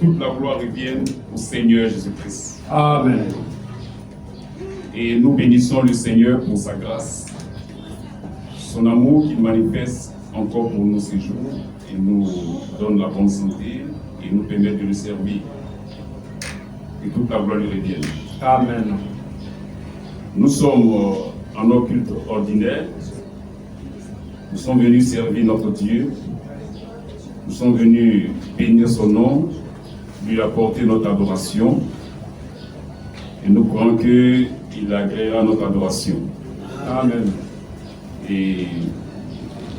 Toute la gloire revienne au Seigneur Jésus-Christ. Amen. Et nous bénissons le Seigneur pour sa grâce, son amour qu'il manifeste encore pour nos séjours et nous donne la bonne santé et nous permet de le servir. Que toute la gloire lui revienne. Amen. Nous sommes en nos cultes ordinaires. Nous sommes venus servir notre Dieu. Nous sommes venus bénir son nom, lui apporter notre adoration. Et nous croyons qu'il agréera notre adoration. Amen. Et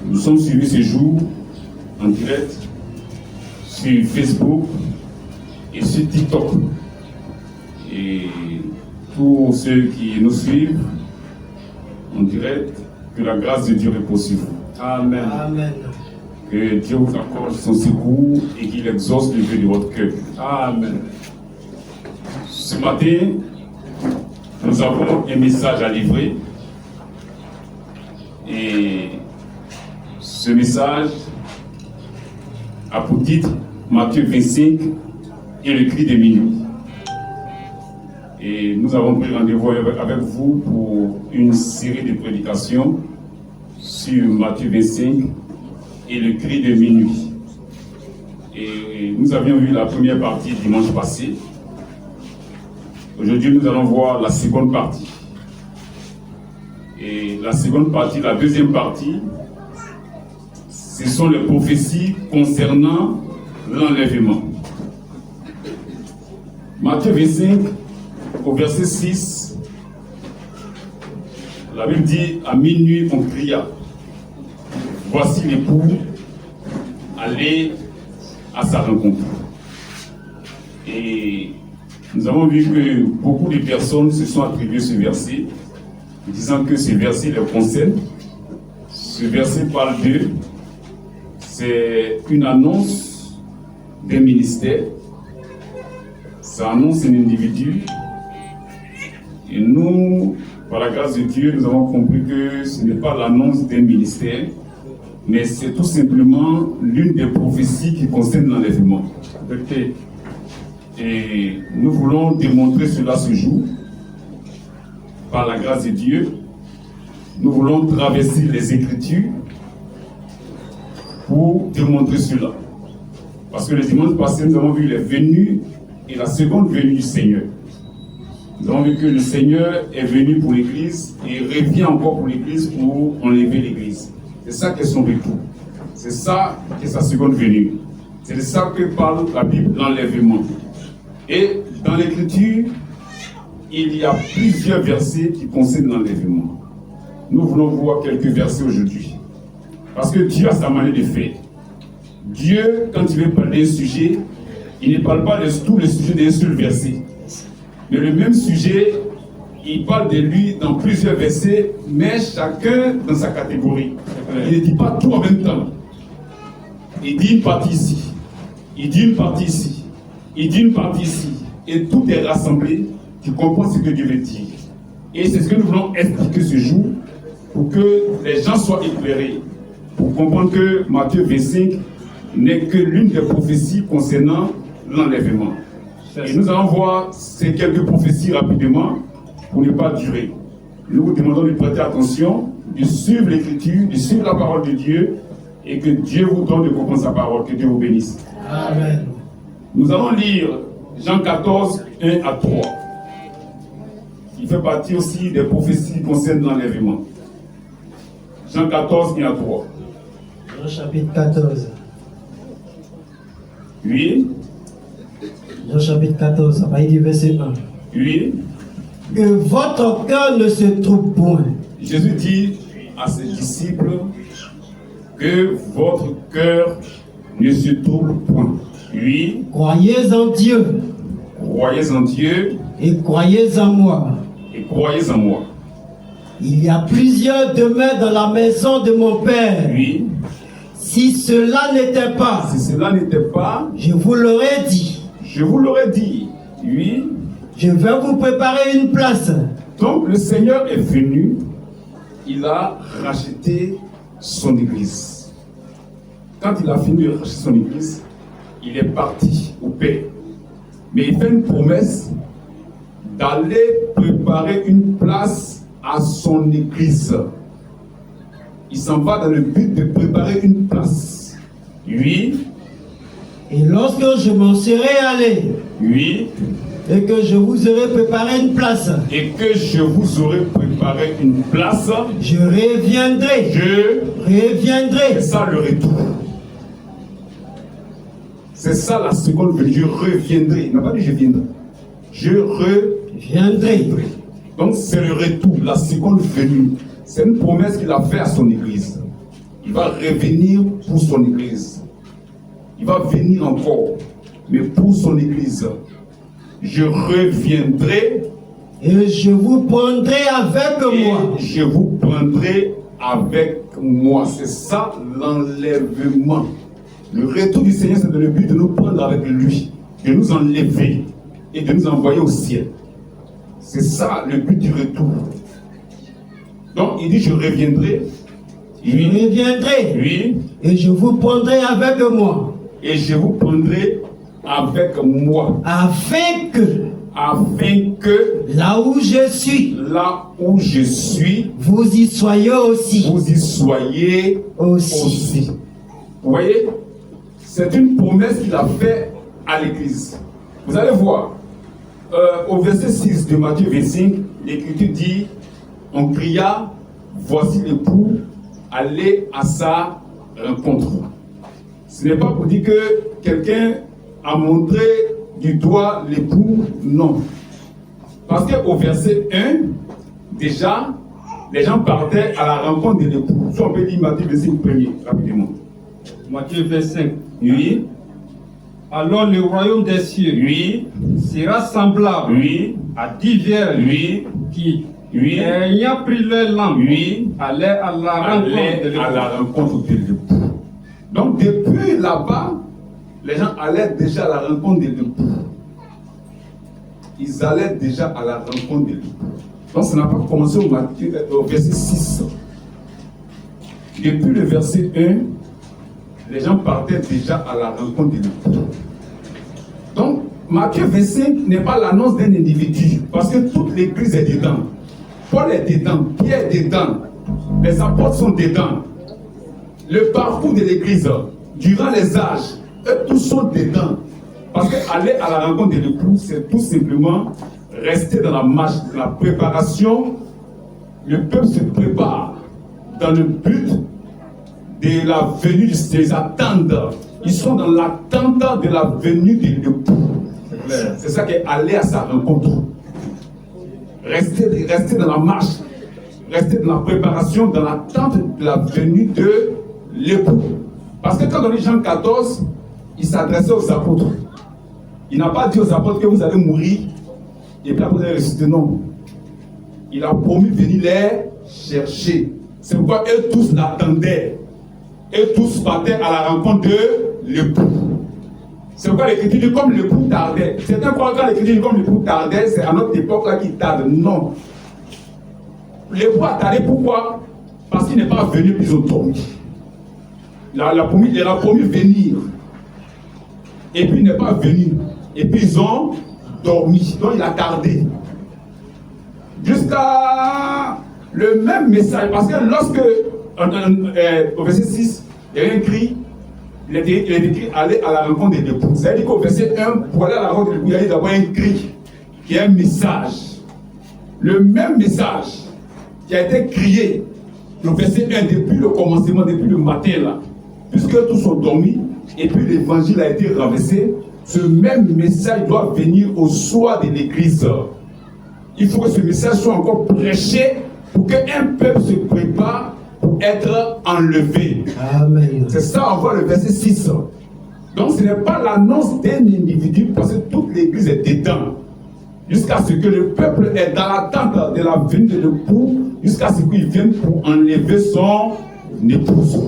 nous sommes suivis ce jour en direct sur Facebook et sur TikTok. Et tous ceux qui nous suivent en direct, que la grâce de Dieu repose sur vous. Amen. Amen. Que Dieu vous accorde son secours et qu'il exauce le vœu de votre cœur. Amen. Ce matin, nous avons un message à livrer. Et ce message a pour titre Matthieu 25 et le cri de minuit. Et nous avons pris rendez-vous avec vous pour une série de prédications sur Matthieu 25 et le cri de minuit. Et nous avions vu la première partie dimanche passé. Aujourd'hui, nous allons voir la seconde partie. Et la seconde partie, la deuxième partie, ce sont les prophéties concernant l'enlèvement. Matthieu 25, au verset 6, la Bible dit, à minuit on cria, voici l'époux, allez à sa rencontre. Et nous avons vu que beaucoup de personnes se sont attribuées ce verset, disant que ce verset les concerne. Ce verset parle d'eux. C'est une annonce d'un ministère. Ça annonce un individu. Et nous, par la grâce de Dieu, nous avons compris que ce n'est pas l'annonce d'un ministère, mais c'est tout simplement l'une des prophéties qui concerne l'enlèvement. Et nous voulons démontrer cela ce jour. Par la grâce de Dieu, nous voulons traverser les Écritures pour démontrer cela. Parce que le dimanche passé, nous avons vu les venues et la seconde venue du Seigneur. Nous avons vu que le Seigneur est venu pour l'Église et revient encore pour l'Église pour enlever l'Église. C'est ça qu'est son retour. C'est ça qui est sa seconde venue. C'est de ça que parle la Bible, l'enlèvement. Et dans l'Écriture, il y a plusieurs versets qui concernent l'enlèvement. Nous voulons voir quelques versets aujourd'hui. Parce que Dieu a sa manière de faire. Dieu, quand il veut parler d'un sujet, il ne parle pas de tout le sujet d'un seul verset. Mais le même sujet, il parle de lui dans plusieurs versets, mais chacun dans sa catégorie. Il ne dit pas tout en même temps. Il dit une partie ici. Il dit une partie ici. Il dit une partie ici. Et tout est rassemblé. Tu comprends ce que Dieu veut dire. Et c'est ce que nous voulons expliquer ce jour pour que les gens soient éclairés. Pour comprendre que Matthieu 25 n'est que l'une des prophéties concernant l'enlèvement. Et nous allons voir ces quelques prophéties rapidement pour ne pas durer. Nous vous demandons de prêter attention, de suivre l'Écriture, de suivre la parole de Dieu et que Dieu vous donne de comprendre sa parole. Que Dieu vous bénisse. Amen. Nous allons lire Jean 14, 1 à 3. Il fait partie aussi des prophéties concernant l'enlèvement. Jean 14, 1 à 3. Jean chapitre 14. Oui. Jean chapitre 14, ça va dire du verset 1. Oui. Que votre cœur ne se trouble point. Jésus dit à ses disciples que votre cœur ne se trouble point. Oui. Croyez en Dieu. Croyez en Dieu. Et croyez en moi. Et croyez en moi. Il y a plusieurs demeures dans la maison de mon Père. Oui. Si cela n'était pas, Si cela n'était pas, je vous l'aurais dit. je vous l'aurais dit. Oui. Je vais vous préparer une place. Donc le Seigneur est venu. Il a racheté son église. Quand il a fini de racheter son église, il est parti au Père. Mais il fait une promesse d'aller préparer une place à son église. Il s'en va dans le but de préparer une place. Oui. Et lorsque je m'en serai allé, Oui. et que je vous aurai préparé une place, Et que je vous aurai préparé une place, je reviendrai. c'est ça le retour. C'est ça la seconde venue. Je reviendrai. Il n'a pas dit je viendrai. Je reviendrai. Donc c'est le retour, la seconde venue. C'est une promesse qu'il a faite à son église. Il va revenir pour son église. Il va venir encore, mais pour son église. Je reviendrai. Et je vous prendrai avec moi. Et je vous prendrai avec moi. C'est ça l'enlèvement. Le retour du Seigneur, c'est le but de nous prendre avec lui, de nous enlever et de nous envoyer au ciel. C'est ça le but du retour. Donc il dit je reviendrai. Je reviendrai. Oui. Et je vous prendrai avec moi. Et je vous prendrai avec moi. Afin que là où je suis, vous y soyez aussi. Vous voyez, c'est une promesse qu'il a faite à l'église. Vous allez voir, au verset 6 de Matthieu 25, l'Écriture dit, on cria, voici l'époux, allez à sa rencontre. Ce n'est pas pour dire que quelqu'un a montré du doigt l'époux, non. Parce qu'au verset 1, déjà, les gens partaient à la rencontre de l'époux. Si on peut dire Matthieu 25 premier, rapidement. Matthieu 25. Oui. Alors le royaume des cieux, Oui. sera semblable, Oui. à 10 vierges, Oui. qui, Oui. ayant pris leur lampe, Oui. allaient à la rencontre de l'époux. Donc depuis là-bas, les gens allaient déjà à la rencontre de l'époux. Ils allaient déjà à la rencontre de l'époux. Donc ça n'a pas commencé au verset 6. Depuis le verset 1, les gens partaient déjà à la rencontre de l'époux. Donc Matthieu 25 n'est pas l'annonce d'un individu, parce que toute l'église est dedans. Paul est dedans, Pierre est dedans, les apôtres sont dedans. Le parcours de l'église, durant les âges, eux tous sont dedans. Parce qu'aller à la rencontre de l'époux, c'est tout simplement rester dans la marche, dans la préparation. Le peuple se prépare dans le but de la venue du Seigneur. Ils attendent. Ils sont dans l'attente de la venue de l'époux. C'est ça qu'est aller à sa rencontre. Rester dans la marche, rester dans la préparation, dans l'attente de la venue de l'époux. Parce que quand on lit Jean 14, il s'adressait aux apôtres. Il n'a pas dit aux apôtres que vous allez mourir et puis après vous allez ressusciter. Non. Il a promis de venir les chercher. C'est pourquoi eux tous l'attendaient. Eux tous partaient à la rencontre de l'époux. C'est pourquoi l'Écriture dit comme l'époux tardait. Certains croient que quand l'Écriture dit comme l'époux tardait, c'est à notre époque là qu'il tarde. Non. L'époux a tardé pourquoi? Parce qu'il n'est pas venu puis ils ont dormi. Il a promis venir. Et puis il n'est pas venu. Et puis ils ont dormi. Donc il a tardé. Jusqu'à le même message. Parce que lorsque, au verset 6, il y a un cri. Il est écrit aller à la rencontre des époux. Ça veut dire qu'au verset 1, pour aller à la rencontre des époux, il y a d'abord un cri, qui est un message. Le même message qui a été crié au verset 1 depuis le commencement, depuis le matin là, puisque tous sont dormis, et puis l'évangile a été renversé, ce même message doit venir au soir de l'église. Il faut que ce message soit encore prêché pour qu'un peuple se prépare pour être enlevé. Amen. C'est ça, on voit le verset 6. Donc ce n'est pas l'annonce d'un individu, parce que toute l'église est dedans. Jusqu'à ce que le peuple est dans l'attente de la venue de l'époux, jusqu'à ce qu'il vienne pour enlever son épouse.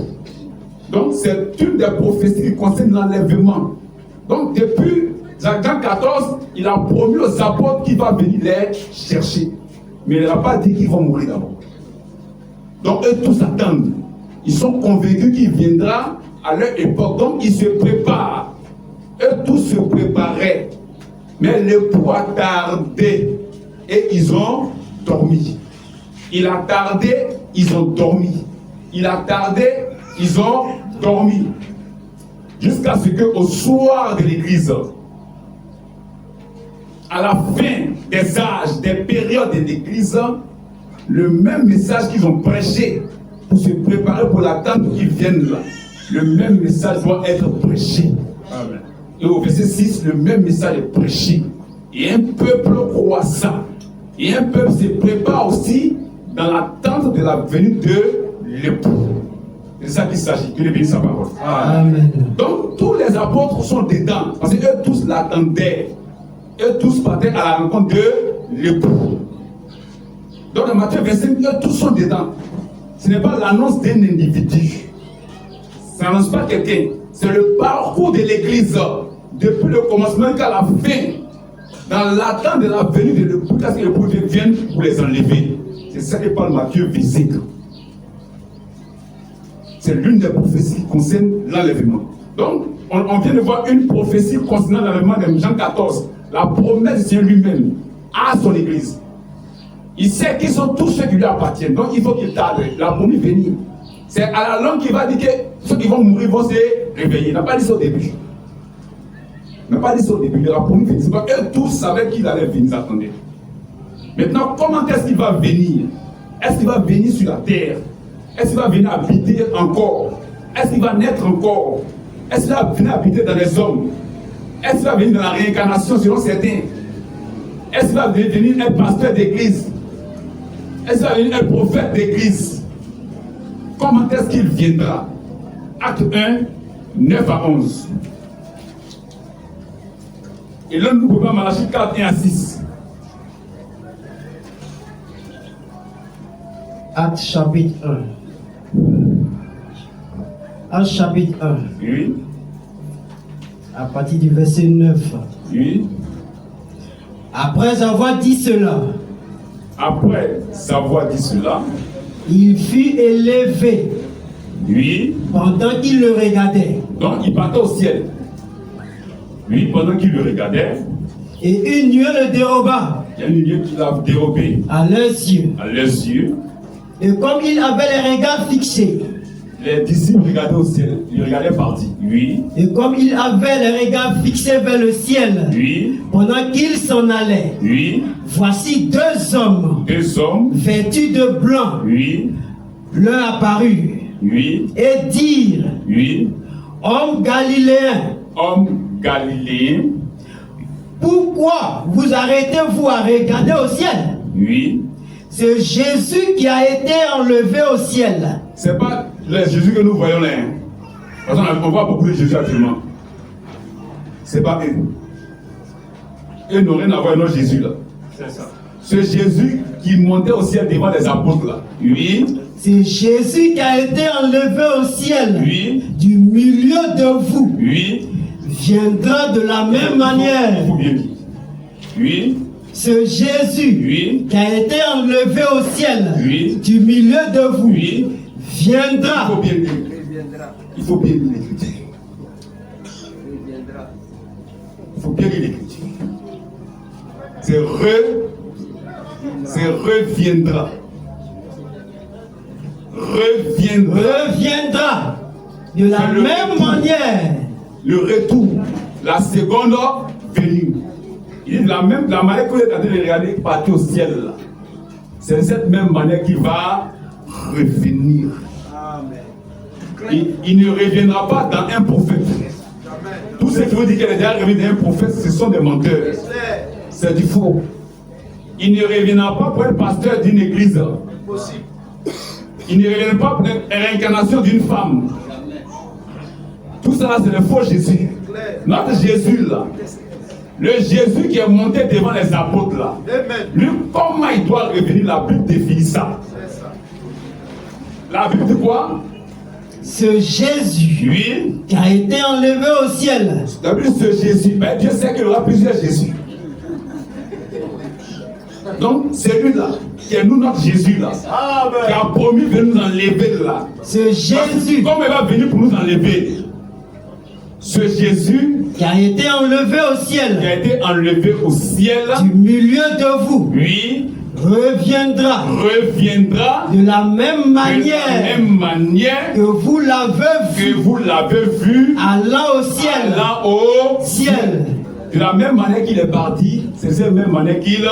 Donc c'est une des prophéties qui concerne l'enlèvement. Donc depuis Jean 14, il a promis aux apôtres qu'il va venir les chercher. Mais il n'a pas dit qu'ils vont mourir d'abord. Donc eux tous attendent. Ils sont convaincus qu'il viendra à leur époque. Donc ils se préparent. Eux tous se préparaient, mais l'époux a tardé et ils ont dormi. Il a tardé, ils ont dormi. Il a tardé, ils ont dormi. Jusqu'à ce qu'au soir de l'église, à la fin des âges, des périodes de l'église, le même message qu'ils ont prêché pour se préparer pour l'attente qu'ils viennent là, le même message doit être prêché. Amen. Et au verset 6, le même message est prêché. Et un peuple croissant, et un peuple se prépare aussi dans l'attente de la venue de l'époux. C'est ça qu'il s'agit, qu'il bénisse sa parole. Amen. Donc tous les apôtres sont dedans, parce qu'eux tous l'attendaient. Eux tous partaient à la rencontre de l'époux. Donc dans Matthieu 25, eux tous sont dedans. Ce n'est pas l'annonce d'un individu. Ça n'annonce pas quelqu'un. C'est le parcours de l'église, depuis le commencement jusqu'à la fin, dans l'attente de la venue de l'époux, parce que l'époux vienne pour les enlever. C'est ça que parle Matthieu 25. C'est l'une des prophéties qui concerne l'enlèvement. Donc, on vient de voir une prophétie concernant l'enlèvement de Jean 14. La promesse du Seigneur lui-même à son église. Il sait qui sont tous ceux qui lui appartiennent. Donc, il faut qu'il tarde. La promesse venir. C'est à la longue qu'il va dire que ceux qui vont mourir vont se réveiller. Il n'a pas dit ça au début. Il n'a pas dit ça au début. Il a promis venir. C'est pas eux tous savaient qu'il allait venir. Attendez. Maintenant, comment est-ce qu'il va venir? Est-ce qu'il va venir sur la terre? Est-ce qu'il va venir habiter encore? Est-ce qu'il va naître encore? Est-ce qu'il va venir habiter dans les hommes? Est-ce qu'il va venir dans la réincarnation selon certains? Est-ce qu'il va venir un pasteur d'église? Est-ce qu'il va venir un prophète d'église? Comment est-ce qu'il viendra? Acte 1, 9 à 11. Et là, nous pouvons Malachie 4, 1 à 6. Acte chapitre 1. Acte chapitre 1. Oui. À partir du verset 9. Oui. Après avoir dit cela, il fut élevé. Oui. Pendant qu'il le regardait. Donc il partait au ciel. Oui, pendant qu'il le regardait. Et une nuée le déroba. Il y a une nuée qui l'a dérobé. À leurs yeux. À leurs yeux. Et comme il avait les regards fixés. Les disciples regardaient au ciel. Ils regardaient parti. Oui. Et comme il avait les regards fixés vers le ciel. Oui. Pendant qu'il s'en allait. Oui. Voici deux hommes. Vêtus de blanc. Oui. Leur apparut. Oui. Et dirent. Oui. Homme galiléen. Homme galiléen. Pourquoi vous arrêtez-vous à regarder au ciel? Oui. C'est Jésus qui a été enlevé au ciel. C'est pas le Jésus que nous voyons là. Parce qu'on voit beaucoup de Jésus actuellement. C'est pas eux. Eux n'ont rien à voir avec notre Jésus là. C'est ça. C'est Jésus qui montait au ciel devant les apôtres là. Oui. C'est Jésus qui a été enlevé au ciel. Oui. Du milieu de vous. Oui. Viendra de la même manière. Il faut bien dire. Oui. Ce Jésus, oui, qui a été enlevé au ciel, oui, du milieu de vous, oui, viendra. Il faut bien dire. Il faut bien lire l'Écriture. Il faut bien lire l'Écriture. C'est reviendra. Reviendra. De la même manière. Le retour, la seconde venue. Il dit de la manière que vous êtes en train de regarder partir au ciel là. C'est de cette même manière qu'il va revenir. Il ne reviendra pas dans un prophète. Tous ceux qui vont dire qu'il est déjà revenu dans un prophète, ce sont des menteurs. C'est du faux. Il ne reviendra pas pour être pasteur d'une église. Il ne reviendra pas pour être réincarnation d'une femme. Tout ça, c'est le faux Jésus. Notre Jésus là. Le Jésus qui est monté devant les apôtres là. Lui, comment il doit revenir? La Bible définit ça. La Bible dit quoi? Ce Jésus, oui, qui a été enlevé au ciel. La Bible, ce Jésus, ben Dieu sait qu'il y aura plusieurs Jésus. Donc, c'est lui là, qui est nous, notre Jésus là, qui a promis de nous enlever là. Ce Jésus, comme il va venir pour nous enlever, Ce Jésus qui a été enlevé au qui a ciel été enlevé au ciel, du milieu de vous lui, reviendra reviendra de la même de la manière même manière que vous l'avez que vu vous l'avez vu allant au ciel. allant au Ciel. De la même manière qu'il est parti, c'est cette même manière qu'il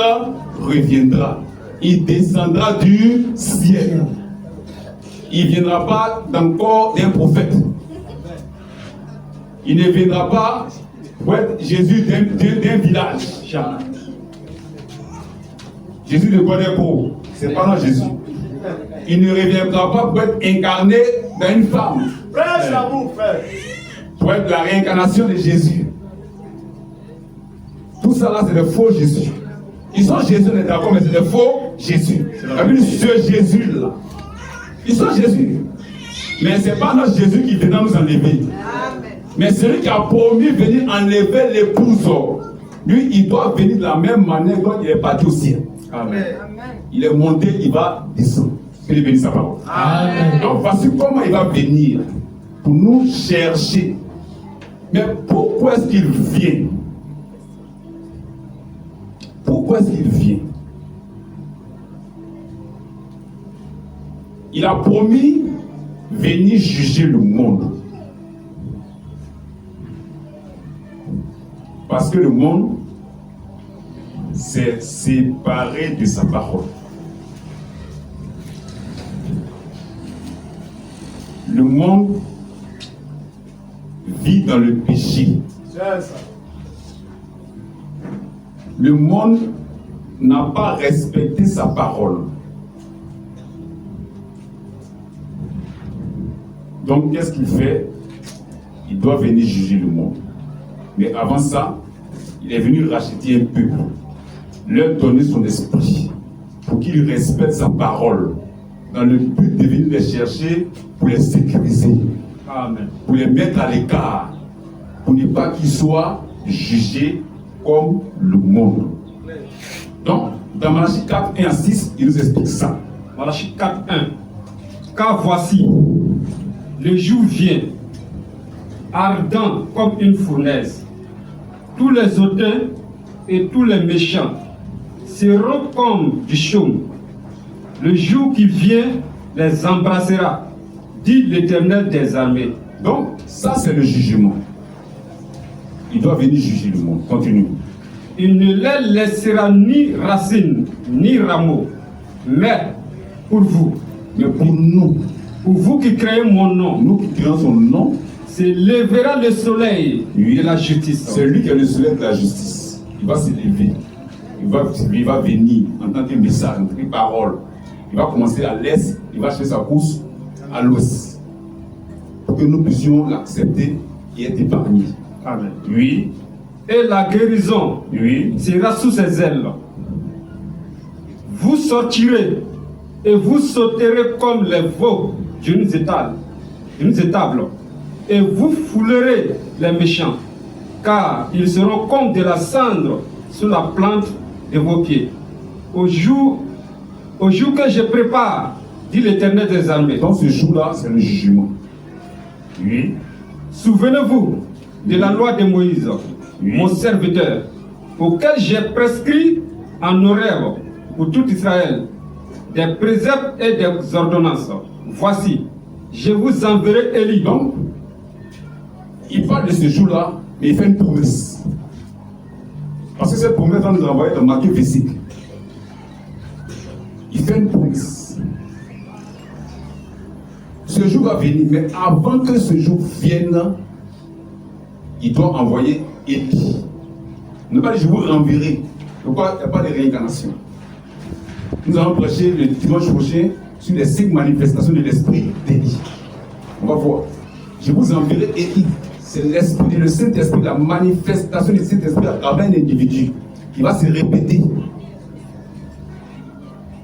reviendra. Il descendra du ciel. Il ne viendra pas dans le corps d'un prophète. Il ne viendra pas pour être Jésus d'un village. Jésus de Godépo, c'est pas notre Jésus. Il ne reviendra pas pour être incarné dans une femme. Pour être la réincarnation de Jésus. Tout ça là, c'est le faux Jésus. Ils sont Jésus, on est d'accord, mais c'est le faux Jésus. Ce Jésus là. Ils sont Jésus. Mais ce n'est pas notre Jésus qui viendra nous enlever. Mais celui qui a promis venir enlever l'épouse, lui, il doit venir de la même manière dont il est parti au ciel. Amen. Il est monté, il va descendre. Il est béni sa parole. Amen. Donc voici comment il va venir pour nous chercher. Mais pourquoi est-ce qu'il vient? Pourquoi est-ce qu'il vient? Il a promis venir juger le monde. Parce que le monde s'est séparé de sa parole. Le monde vit dans le péché. Le monde n'a pas respecté sa parole. Donc, qu'est-ce qu'il fait? Il doit venir juger le monde. Mais avant ça, il est venu racheter un peuple, leur donner son esprit, pour qu'ils respectent sa parole, dans le but de venir les chercher pour les sécuriser. Amen. Pour les mettre à l'écart, pour ne pas qu'ils soient jugés comme le monde. Donc, dans Malachie 4, 1 à 6, il nous explique ça. Malachie 4, 1. Car voici, le jour vient, ardent comme une fournaise. Tous les hautains et tous les méchants seront comme du chaume. Le jour qui vient les embrassera, dit l'Éternel des armées. Donc, ça c'est le jugement. Il doit venir juger le monde. Continue. Il ne les laissera ni racines, ni rameaux. Mais pour vous, pour vous qui créez mon nom, nous qui créons son nom, s'élèvera le soleil de la justice. C'est lui qui est le soleil de la justice. Il va s'élever. Il va venir en tant que message, en tant que parole. Il va commencer à l'est, il va faire sa course à l'ouest. Pour que nous puissions l'accepter et être épargnés. Amen. Oui. Et la guérison sera sous ses ailes. Vous sortirez et vous sauterez comme les veaux d'une étable. Et vous foulerez les méchants, car ils seront comme de la cendre sous la plante de vos pieds. Au jour que je prépare, dit l'Éternel des armées. Dans ce jour-là, c'est le jugement. Oui. Souvenez-vous de la loi de Moïse, mon serviteur, auquel j'ai prescrit en horaire pour tout Israël des préceptes et des ordonnances. Voici, je vous enverrai Élie. Donc, il parle de ce jour-là, mais il fait une promesse. Parce que cette promesse va nous envoyer dans Matthieu 25. Il fait une promesse. Ce jour va venir, mais avant que ce jour vienne, il doit envoyer Élie. Ne pas dire je vous renverrai. Pourquoi il n'y a pas de réincarnation? Nous allons prêcher le dimanche prochain sur les 5 manifestations de l'esprit d'Élie. On va voir. Je vous enverrai Élie. C'est l'esprit, le Saint-Esprit, la manifestation du Saint-Esprit à travers un individu qui va se répéter.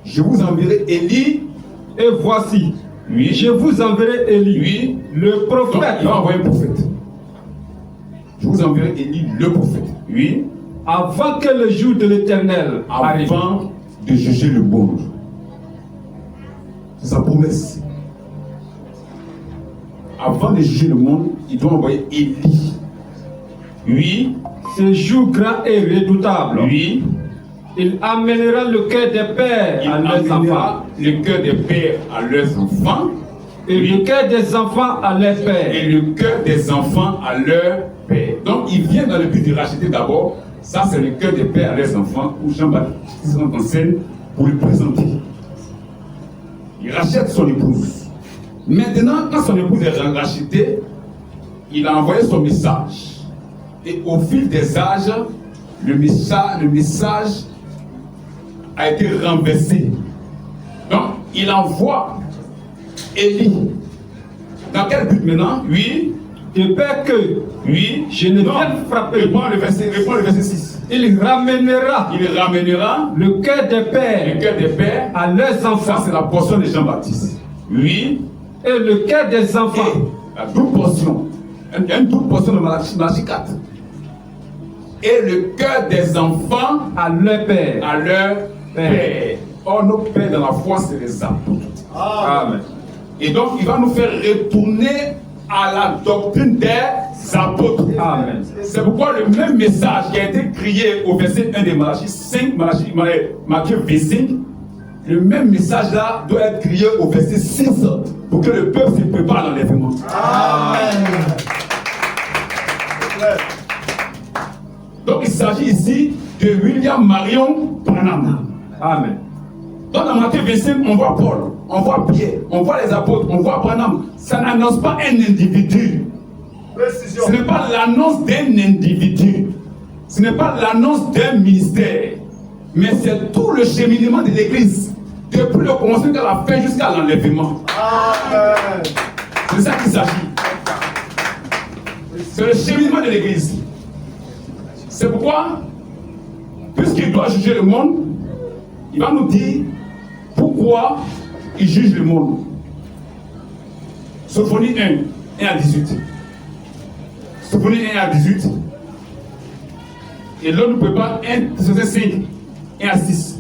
Je vous enverrai Élie. Et voici, je vous enverrai Élie, le prophète. Donc, il va envoyer un prophète. Je vous enverrai Élie, le prophète. Oui. Avant que le jour de l'Éternel arrive. Avant de juger le monde. C'est sa promesse. Avant de juger le monde, il doit envoyer Élie. Oui. Ce jour grand et redoutable. Oui. Il amènera le cœur des pères Il à leurs enfants. amènera le cœur des pères à leurs enfants. Et Oui. le cœur des enfants à leurs pères. Et le cœur des enfants à leur père. Donc il vient dans le but de racheter d'abord. Ça c'est le cœur des pères à leurs enfants où Jean-Baptiste rentre en scène pour le présenter. Il rachète son épouse. Maintenant, quand son épouse est rachetée, il a envoyé son message. Et au fil des âges, le message a été renversé. Donc, il envoie Élie. Dans quel but maintenant? Oui. De peur que Oui. je ne vienne frapper. Reprends le verset 6. Il ramènera Il ramènera le cœur des le pères cœur des pères. à leurs Ça, enfants. c'est la portion de Jean-Baptiste. Oui. Et le cœur des Et enfants la double portion. Il y a une double portion de Malachie 4. Et le cœur des enfants à leur père. à leur père. Or, nos pères dans la foi, c'est les apôtres. Amen. Et donc, il va nous faire retourner à la doctrine des apôtres. Amen. C'est pourquoi le même message qui a été crié au verset 1 de Malachie 5, Matthieu 25, le même message là doit être crié au verset 6 pour que le peuple se prépare à l'enlèvement. Amen. Donc il s'agit ici de William Marion Branham. Amen. Donc dans Matthieu 25, on voit Paul, on voit Pierre, on voit les apôtres, on voit Branham. Ça n'annonce pas un individu. Précision. Ce n'est pas l'annonce d'un individu. Ce n'est pas l'annonce d'un ministère. Mais c'est tout le cheminement de l'Église. Depuis le commencement jusqu'à la fin, jusqu'à l'enlèvement. Amen. C'est ça qu'il s'agit. C'est le cheminement de l'Église. C'est pourquoi, puisqu'il doit juger le monde, il va nous dire pourquoi il juge le monde. Sophonie 1 à 18. Sophonie 1 à 18. Et là, nous ne pouvons pas 5 1 à 6.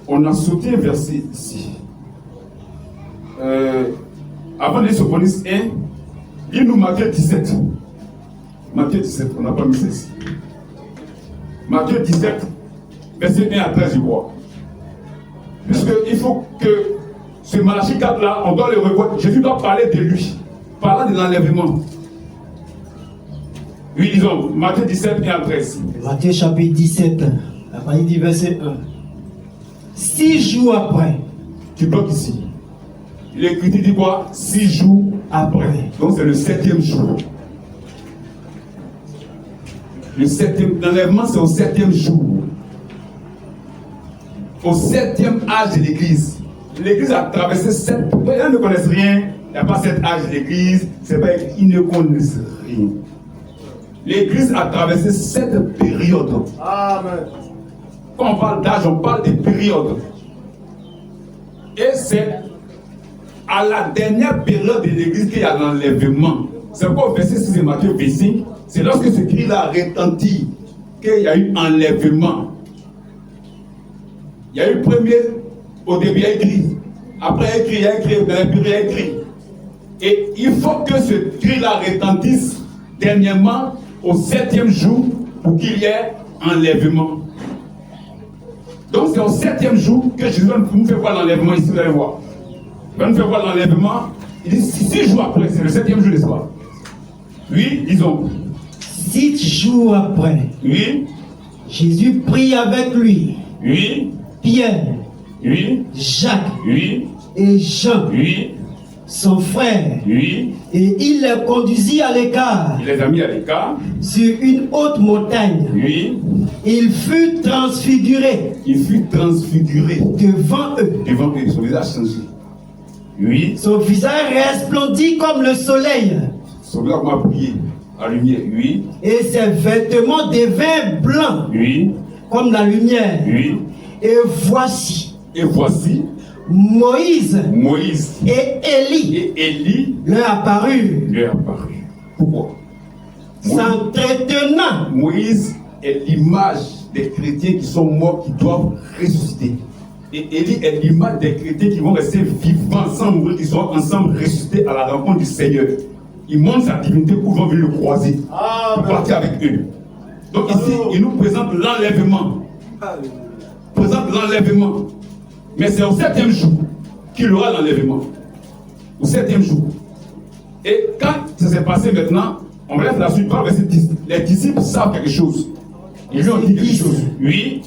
On a sauté un verset ici. Avant de Sophonie 1, il nous Matthieu 17. Matthieu 17, on n'a pas mis ça ici. Matthieu 17, verset 1 à 13, je crois. Puisqu'il faut que ce Malachie 4 là, on doit le revoir. Jésus doit parler de lui, parlant de l'enlèvement. Oui, disons, Matthieu 17, 1 à 13. Matthieu chapitre 17, à partir du verset 1. 6 jours après. Tu bloques ici. L'Écriture dit quoi? 6 jours après. Donc c'est le 7e jour. L'enlèvement, c'est au 7e jour. Au 7e âge de l'Église. L'Église a traversé 7. Les gens ne connaissent rien. Il n'y a pas 7 âges de l'Église. C'est pas, ils ne connaissent rien. L'Église a traversé 7 périodes. Amen. Quand on parle d'âge, on parle de périodes. Et c'est à la dernière période de l'Église qu'il y a l'enlèvement. C'est pourquoi au verset 6 de Matthieu 25, c'est lorsque ce cri-là retentit qu'il y a eu enlèvement. Il y a eu premier, au début il y a écrit, après il y a écrit, dans le il y a écrit. Et il faut que ce cri-là retentisse dernièrement au 7e jour pour qu'il y ait enlèvement. Donc c'est au 7e jour que Jésus va nous faire voir l'enlèvement ici, vous allez voir. Il va nous faire voir l'enlèvement. Il dit 6 jours après, c'est le 7e jour de soir. Oui, disons. 6 jours après, Oui, Jésus prit avec lui oui, Pierre, oui, Jacques oui, et Jean, oui, son frère, oui. et il les conduisit à l'écart Il les a mis à l'écart. sur une haute montagne. Oui, Il fut transfiguré il fut transfiguré devant eux. devant eux, son visage changé. Oui, Son visage resplendit comme le soleil son visage m'a brillé à la lumière. Oui, et ses vêtements devinrent blancs oui, comme la lumière. oui. Et voici, Et voici Moïse Moïse et Élie et Élie leur apparurent, lui est apparu. Pourquoi? s'entretenant. Moïse est l'image des chrétiens qui sont morts, qui doivent ressusciter. Et Élie est l'image des chrétiens qui vont rester vivants sans mourir, qui seront ensemble ressuscités à la rencontre du Seigneur. il montre sa divinité pour qu'on vienne le croiser, pour partir avec eux. Donc ici, il nous présente l'enlèvement. Présente l'enlèvement. Mais c'est au 7e jour qu'il aura l'enlèvement. Au 7e jour. Et quand ça s'est passé maintenant, on reste la suite par verset 10. Les disciples savent quelque chose. Ils lui ont dit quelque chose. Oui.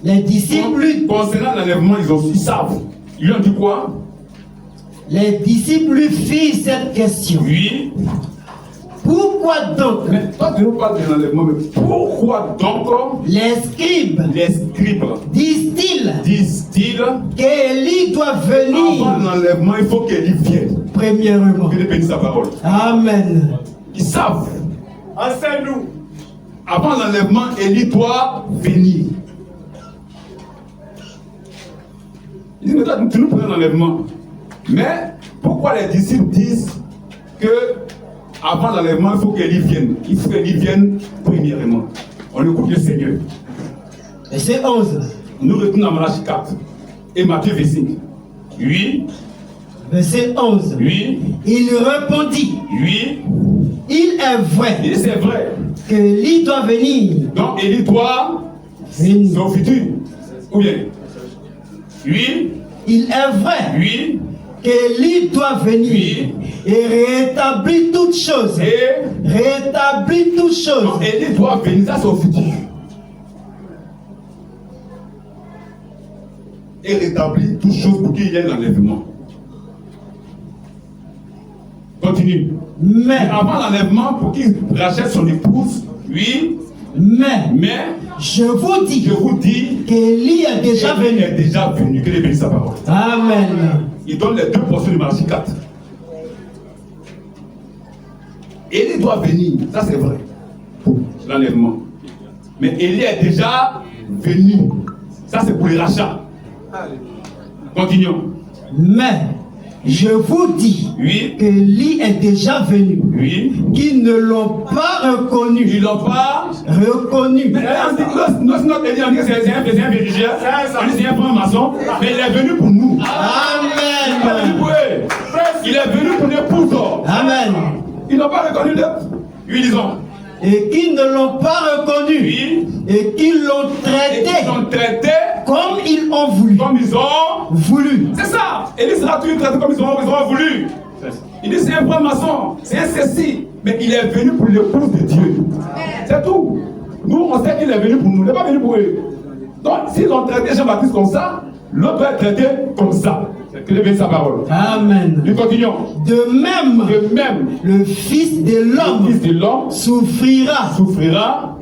Les disciples, Concernant l'enlèvement, ils savent. Ils lui ont dit quoi? les disciples lui firent cette question. Oui. Pourquoi donc Mais toi, tu nous parles de l'enlèvement, mais pourquoi donc les scribes les scribes disent-ils disent-ils qu'Élie doit avant venir l'enlèvement, il faut qu'Élie vienne? premièrement? Que Dieu bénisse sa parole. Amen. Ils savent. Enseigne-nous. Avant l'enlèvement, Élie doit venir. Ils disent, mais toi, tu nous prends l'enlèvement. Mais pourquoi les disciples disent que avant l'enlèvement, il faut qu'Élie vienne? Il faut qu'Élie vienne premièrement. On écoute le Seigneur. Verset 11. Nous retournons à Malachie 4 et Matthieu 25. Oui, Verset 11. oui, Il répondit, oui. il est vrai Et c'est vrai. que Élie doit venir. Donc Élie doit, c'est Venir. au futur. Ou bien? Oui, Il est vrai oui, qu'Élie doit venir Oui. et rétablir toutes choses. et Rétablir toutes choses. donc Élie doit venir, ça c'est au futur. Et rétablir toutes choses pour qu'il y ait l'enlèvement. Continue. Mais, Avant l'enlèvement, pour qu'il rachète son épouse, oui, mais je vous dis je vous dis, qu'Élie est déjà Élie venu. est déjà venu. Que Dieu bénisse sa parole. Amen. Il donne les deux portions de Malachie 4. Élie doit venir, ça c'est vrai, pour l'enlèvement. Mais Élie est déjà venu, ça c'est pour les rachats. Continuons. Mais je vous dis Oui, qu'Élie est déjà venu. oui. Qu'ils ne l'ont pas reconnu. Ils l'ont pas. Reconnu. Mais on dit, notre Élie, on dit que c'est un vérigien, on dit que c'est un franc-maçon, mais il est venu pour nous. Il est venu Amen. pour eux. Il est venu pour l'épouse. Amen. Ils n'ont pas reconnu le. Oui, disons. Et qu'ils ne l'ont pas reconnu. Oui. Et qu'ils l'ont Et traité ils ont traité comme ils ont voulu. comme ils ont. Voulu. C'est ça. Élie sera toujours traité comme ils ont voulu. Il dit c'est un franc-maçon, c'est un ceci. Mais il est venu pour l'épouse de Dieu. C'est tout. Nous, on sait qu'il est venu pour nous. Il n'est pas venu pour eux. Donc, s'ils ont traité Jean-Baptiste comme ça, l'autre doit être traité comme ça. Que Dieu bénisse sa parole. Amen. Nous continuons. De même, De même, le Fils de le l'homme Fils de l'homme souffrira souffrira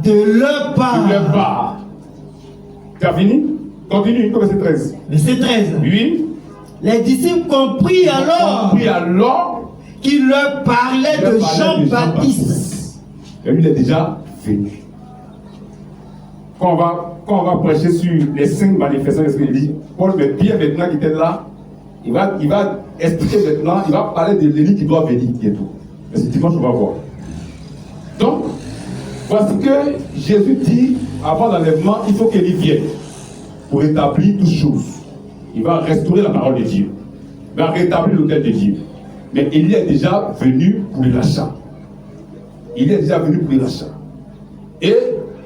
de leur de leur part. part. Tu as fini? Continue, verset 13. Verset 13. Oui. Les disciples comprirent alors Puis alors, qu'il leur parlait de Jean-Baptiste. Et lui, il est déjà venu. Quand on va prêcher sur les 5 manifestations de ce qu'il dit, Paul, mais Pierre maintenant qui était là, il va expliquer maintenant, il va parler de l'Élie qui doit venir bientôt. Mais c'est dimanche, on va voir. Donc, voici que Jésus dit, avant l'enlèvement, il faut qu'Élie vienne pour établir toutes choses. Il va restaurer la parole de Dieu. Il va rétablir l'autel de Dieu. Mais Élie est déjà venu pour le rachat. Il est déjà venu pour le rachat. Et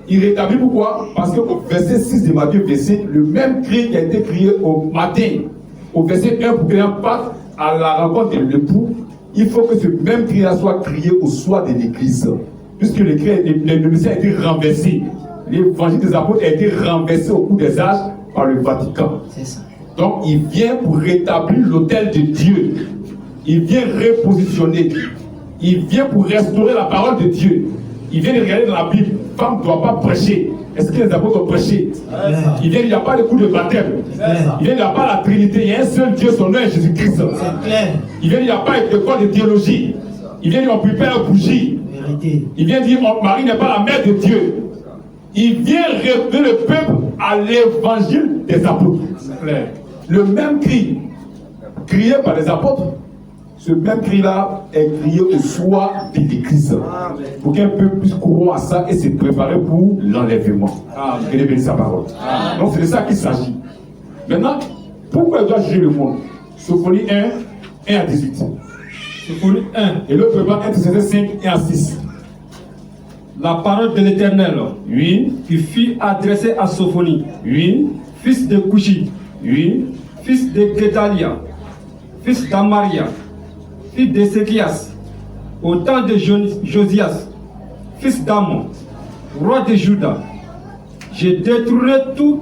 il rétablit pourquoi? Parce qu'au verset 6 de Matthieu 25, le même cri qui a été crié au matin, au verset 1 pour qu'il parte à la rencontre de l'époux, il faut que ce même cri-là soit crié au soir de l'église. Puisque le Messie a été renversé. L'évangile des apôtres a été renversé au cours des âges par le Vatican. C'est ça. Donc il vient pour rétablir l'autel de Dieu. Il vient repositionner. Il vient pour restaurer la parole de Dieu. Il vient de regarder dans la Bible. Femme ne doit pas prêcher. Est-ce que les apôtres ont prêché? Il vient, il n'y a pas de coup de baptême. Il vient, il n'y a pas la Trinité. Il y a un seul Dieu, son nom est Jésus-Christ. C'est clair. Il vient, il n'y a pas d'école de théologie. Il vient, on prépare la bougie. Vérité. Il vient dire, Marie n'est pas la mère de Dieu. Il vient révéler le peuple à l'évangile des apôtres. Le même cri crié par les apôtres, ce même cri-là est crié au soir de l'église. Pour qu'un peuple puisse courir à ça et se préparer pour l'enlèvement. Que Dieu bénisse sa parole. Donc c'est de ça qu'il s'agit. Maintenant, pourquoi il doit juger le monde? Sophonie 1, 1 à 18. Sophonie 1. Et l'autre va être Thessaloniciens 5 et à 6. La parole de l'Éternel, Oui, qui fut adressée à Sophonie, oui, fils de Couchi, oui, fils de Gedaliah, fils d'Amaria, fils d'Ézéchias, au temps de Josias, fils d'Amon, roi de Juda. Je détruirai tout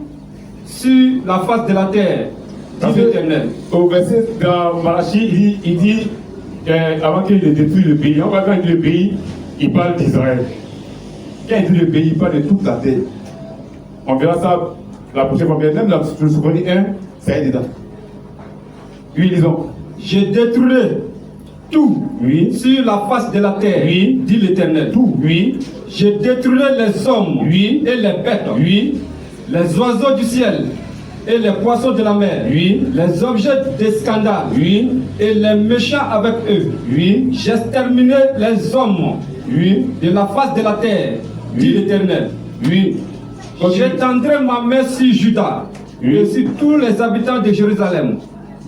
sur la face de la terre, dit l'Éternel. Au verset dans Malachie, il dit avant qu'il ait détruit le pays, quand il dit le pays, il parle d'Israël. Quand il dit le pays, il parle de toute la terre. On verra ça la prochaine fois, mais même la Sophonie 1, ça est dedans. Oui, disons. Je détruirai tout sur la face de la terre, dit l'Éternel. Tout, oui. Je détruirai les hommes et les bêtes, les oiseaux du ciel et les poissons de la mer, les objets de scandale et les méchants avec eux. J'exterminerai les hommes de la face de la terre, dit l'Éternel. J'étendrai ma main sur Juda et sur tous les habitants de Jérusalem.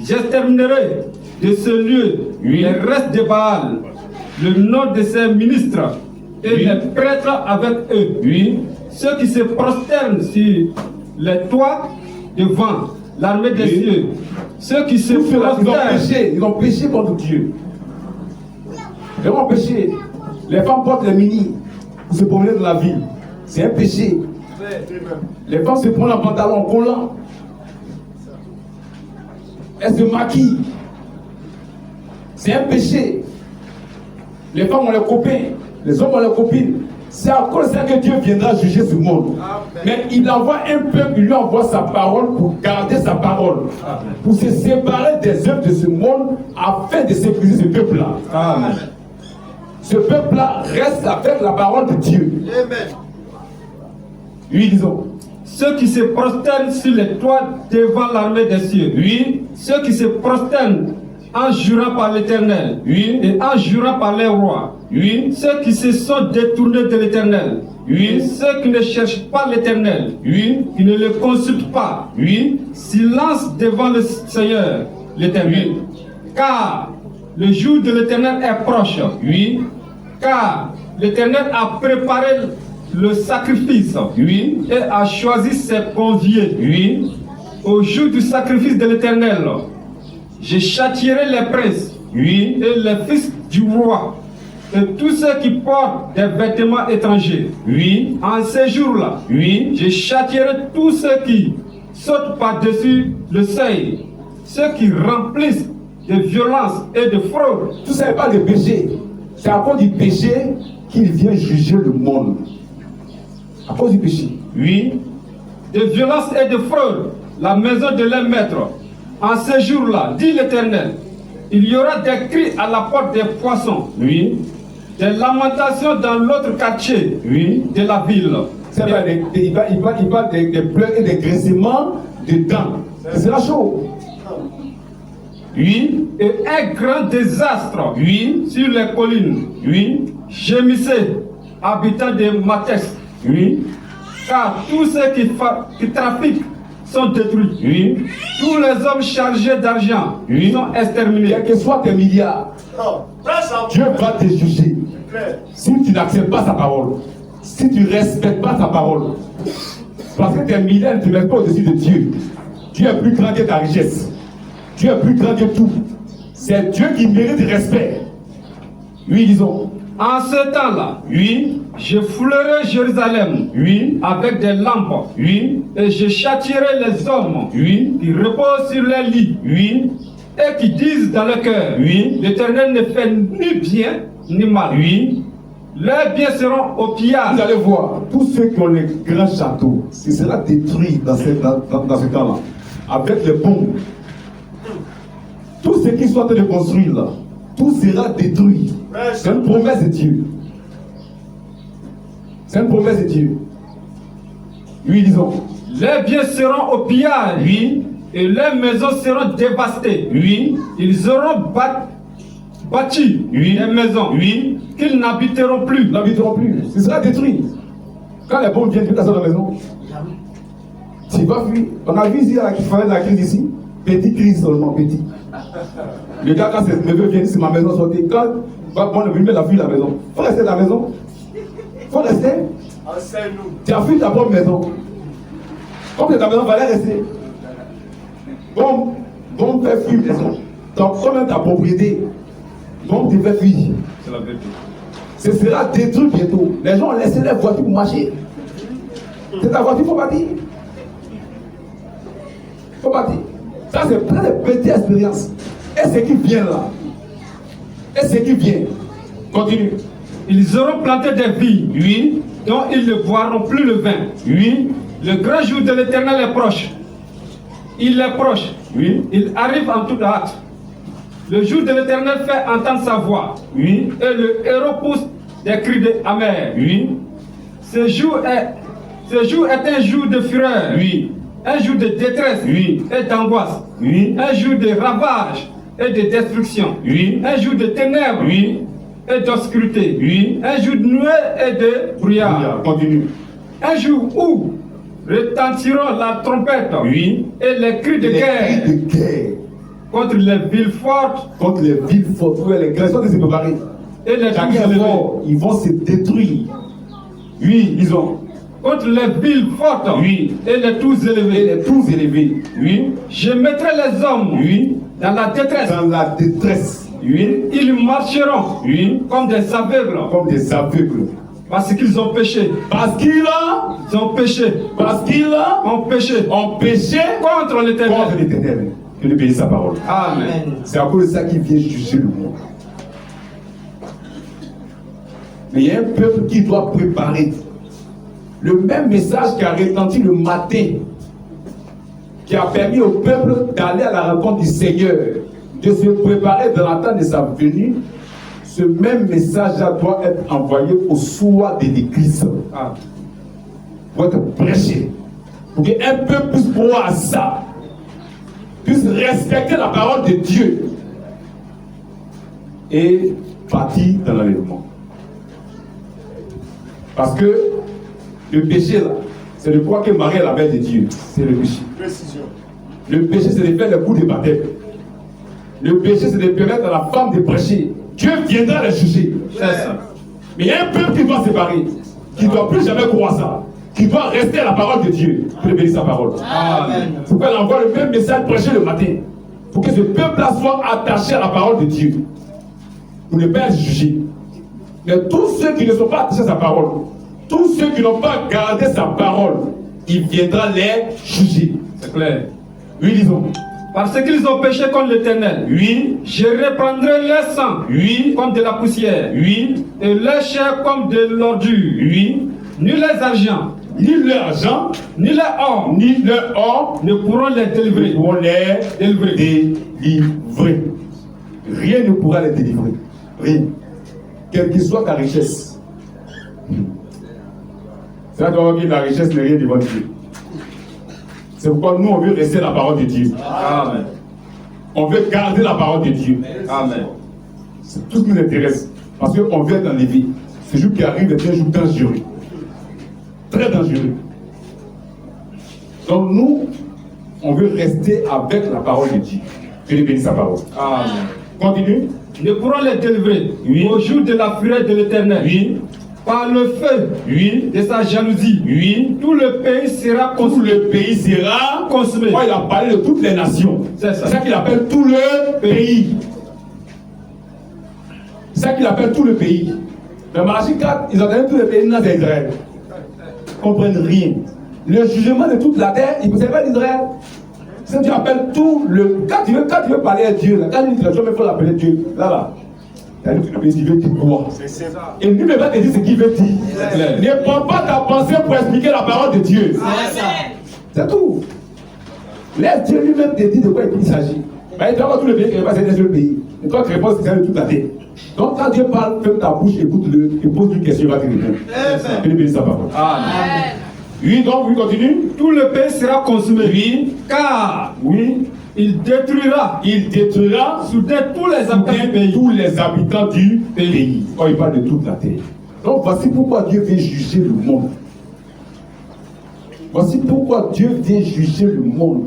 J'exterminerai de ce lieu les restes de Baal, le nom de ses ministres et les prêtres avec eux. Ceux qui se prosternent sur les toits devant l'armée des cieux. Ceux qui se prosternent. Ils ont péché contre Dieu. Ils ont péché. Les femmes portent les mini pour se promener dans la ville. C'est un péché. Les femmes se prennent un pantalon collant. Elles se maquillent. C'est un péché. Les femmes ont leurs copains, les hommes ont leurs copines. C'est à cause de ça que Dieu viendra juger ce monde. Mais il envoie un peuple, il lui envoie sa parole pour garder sa parole. Pour se séparer des œuvres de ce monde afin de sécuriser ce peuple-là. Amen. Ce peuple-là reste avec la parole de Dieu. Amen. Oui, disons. Ceux qui se prosternent sur les toits devant l'armée des cieux. Ceux qui se prosternent en jurant par l'Éternel et en jurant par les rois. Ceux qui se sont détournés de l'Éternel. Ceux qui ne cherchent pas l'Éternel. Qui ne le consultent pas. Silence devant le Seigneur, l'Éternel. Car le jour de l'Éternel est proche. Car l'Éternel a préparé le sacrifice et a choisi ses conviés. Au jour du sacrifice de l'Éternel, je châtierai les princes et les fils du roi et tous ceux qui portent des vêtements étrangers. En ces jours-là, je châtierai tous ceux qui sautent par-dessus le seuil, ceux qui remplissent de violence et de fraude. Tout ça n'est pas le péché. C'est à cause du péché qu'il vient juger le monde. À cause du péché. De violence et de fraude, la maison de leur maître. En ce jour-là, dit l'Éternel, il y aura des cris à la porte des poissons. Des lamentations dans l'autre quartier de la ville. Il parle des pleurs et des graissements de dents. C'est la chaud. Et un grand désastre sur les collines. Gémissez, habitants de Mathès. Car tous ceux qui trafiquent sont détruits. Tous les hommes chargés d'argent sont exterminés. Quels que soient tes milliards, Dieu va te juger. Si tu n'acceptes pas sa parole, si tu ne respectes pas sa parole, parce que tes milliards ne te mettent pas au-dessus de Dieu. Dieu est plus grand que ta richesse. Dieu est plus grand que tout. C'est Dieu qui mérite respect. Oui, disons. En ce temps-là, je foulerai Jérusalem avec des lampes et je châtierai les hommes qui reposent sur les lits et qui disent dans le cœur l'Éternel ne fait ni bien ni mal. Leurs biens seront au pillage. Vous allez voir, tous ceux qui ont les grands châteaux, ce sera détruit dans ce temps-là, avec les bombes. Tout ce qui soit en train de construire là, tout sera détruit. C'est une promesse de Dieu. C'est une promesse de Dieu. Oui, disons. Les biens seront au pillage. Et les maisons seront dévastées. Ils auront bâti des maisons qu'ils n'habiteront plus. N'habiteront plus. Ce sera détruit. Quand les bombes viennent, tu casses la maison. C'est pas fui. On a vu ici qui fallait la crise ici. Petite crise seulement, petit. Le gars, quand ses neveux viennent, c'est ma maison sortie. Quand on est venu mettre la fille à la maison, il faut rester dans la maison. Il faut rester. Enseigne-nous. Tu as fui ta propre maison. Comme c'est ta maison, il fallait rester. Bon, fais fuir maison. Donc, comme ta propriété, bon, tu fais fuir. C'est la vérité. Ce sera détruit bientôt. Les gens ont laissé leur voiture pour marcher. C'est ta voiture, il faut partir. Il faut partir. Ça, c'est plein de petites expériences. Et ce qui vient là. Et ce qui vient. Continue. Ils auront planté des vignes, Oui. dont ils ne boiront plus le vin. Oui. Le grand jour de l'Éternel est proche. Il est proche. Oui. Il arrive en toute hâte. Le jour de l'Éternel fait entendre sa voix. Oui. Et le héros pousse des cris amers. Oui. Ce jour est un jour de fureur. Oui. Un jour de détresse Oui. et d'angoisse. Oui. Un jour de ravage et de destruction. Oui. Un jour de ténèbres Oui. et d'obscurité. Oui. Un jour de nuée et de brouillard. Continue. Un jour où retentiront la trompette Oui. et les cris de Les guerre cris de guerre contre les villes fortes contre les villes fortes. Les graissons de se préparer. et les Chacun tous est élevés. fort. Ils vont se détruire. Oui, ils ont. Contre les villes fortes Oui. et les tous Et élevés. les tous élevés. Oui. Je mettrai les hommes Oui. dans la détresse. Dans la détresse. Oui. Ils marcheront Oui. comme des aveugles Comme des aveugles. parce qu'ils ont péché. Parce qu'ils ont. Ils ont péché. Parce qu'ils Ont péché ont péché contre contre l'Éternel. l'éternel. Que ne bénisse sa parole. Amen. C'est à cause de ça qu'il vient juger le monde. Mais il y a un peuple qui doit préparer. Le même message qui a retenti le matin, qui a permis au peuple d'aller à la rencontre du Seigneur, de se préparer dans l'attente de sa venue, ce même message-là doit être envoyé au soir de l'église. Ah. Pour être prêché. Pour qu'un peuple puisse croire à ça, puisse respecter la parole de Dieu et partir dans l'enlèvement. Parce que le péché là, c'est de croire que Marie est la mère de Dieu. C'est le péché. Précision. Le péché, c'est de faire le coup de baptême. Le péché, c'est de permettre à la femme de prêcher. Dieu viendra les juger. C'est ça. Mais il y a un peuple qui doit se séparer, qui ne doit plus jamais croire ça, qui doit rester à la parole de Dieu pour bénir sa parole. Amen. C'est pourquoi elle envoie le même message prêché le matin, pour que ce peuple-là soit attaché à la parole de Dieu, pour ne pas être jugé. Mais tous ceux qui ne sont pas attachés à sa parole, tous ceux qui n'ont pas gardé sa parole, il viendra les juger. C'est clair. Oui, disons. Parce qu'ils ont péché contre l'Éternel. Oui, Je reprendrai leur sang oui, comme de la poussière oui, et leur chair comme de l'ordure. oui. Ni les argent, Ni leur argent, ni les or ni leur or ne pourront les délivrer. pour les délivrer. Rien ne pourra les délivrer. Rien. Quelle que soit ta richesse. C'est là que la richesse n'est rien devant Dieu. C'est pourquoi nous, on veut rester la parole de Dieu. Amen. On veut garder la parole de Dieu. Amen. C'est tout ce qui nous intéresse. Parce qu'on veut être enlevé. Ce jour qui arrive est un jour dangereux. Très dangereux. Donc nous, on veut rester avec la parole de Dieu. Que Dieu bénisse sa parole. Amen. Continue. Ne pourront les délivrer Oui. au jour de la fureur de l'Éternel. Oui, Par le feu oui, de sa jalousie, oui. tout le pays sera Tout consumé. le pays sera Consumé. Moi, il a parlé de toutes les nations. C'est ça. C'est ça qu'il appelle tout le pays. C'est ça qu'il appelle tout le pays. Mais Malachie 4, ils ont donné tout le pays dans Israël. Ils ne comprennent rien. Le jugement de toute la terre, il ne sait pas d'Israël. C'est ça que tu appelles tout le. Quand tu veux parler à Dieu, là, quand tu dis que il faut l'appeler Dieu, là. C'est-à-dire que le pays veut dire quoi? C'est simple. Et lui ne va pas te dire ce qu'il veut dire. Ne prends pas ta pensée pour expliquer la parole de Dieu. C'est tout. Laisse Dieu lui-même te dire de quoi il s'agit. Mais tu vas voir tout le pays qui n'est pas un seul pays. Et toi, tu réponds c'est de toute la terre. Donc quand Dieu parle, ferme ta bouche, écoute-le, et pose une question, il va te répondre. Que Dieu bénisse sa parole. Amen. Oui, donc, oui, continue. Tout le pays sera consumé. Oui, Car oui. il détruira Il détruira soudain tous les habitants du pays. tous les habitants du pays. Oh, il parle de toute la terre. Donc voici pourquoi Dieu vient juger le monde. Voici pourquoi Dieu vient juger le monde.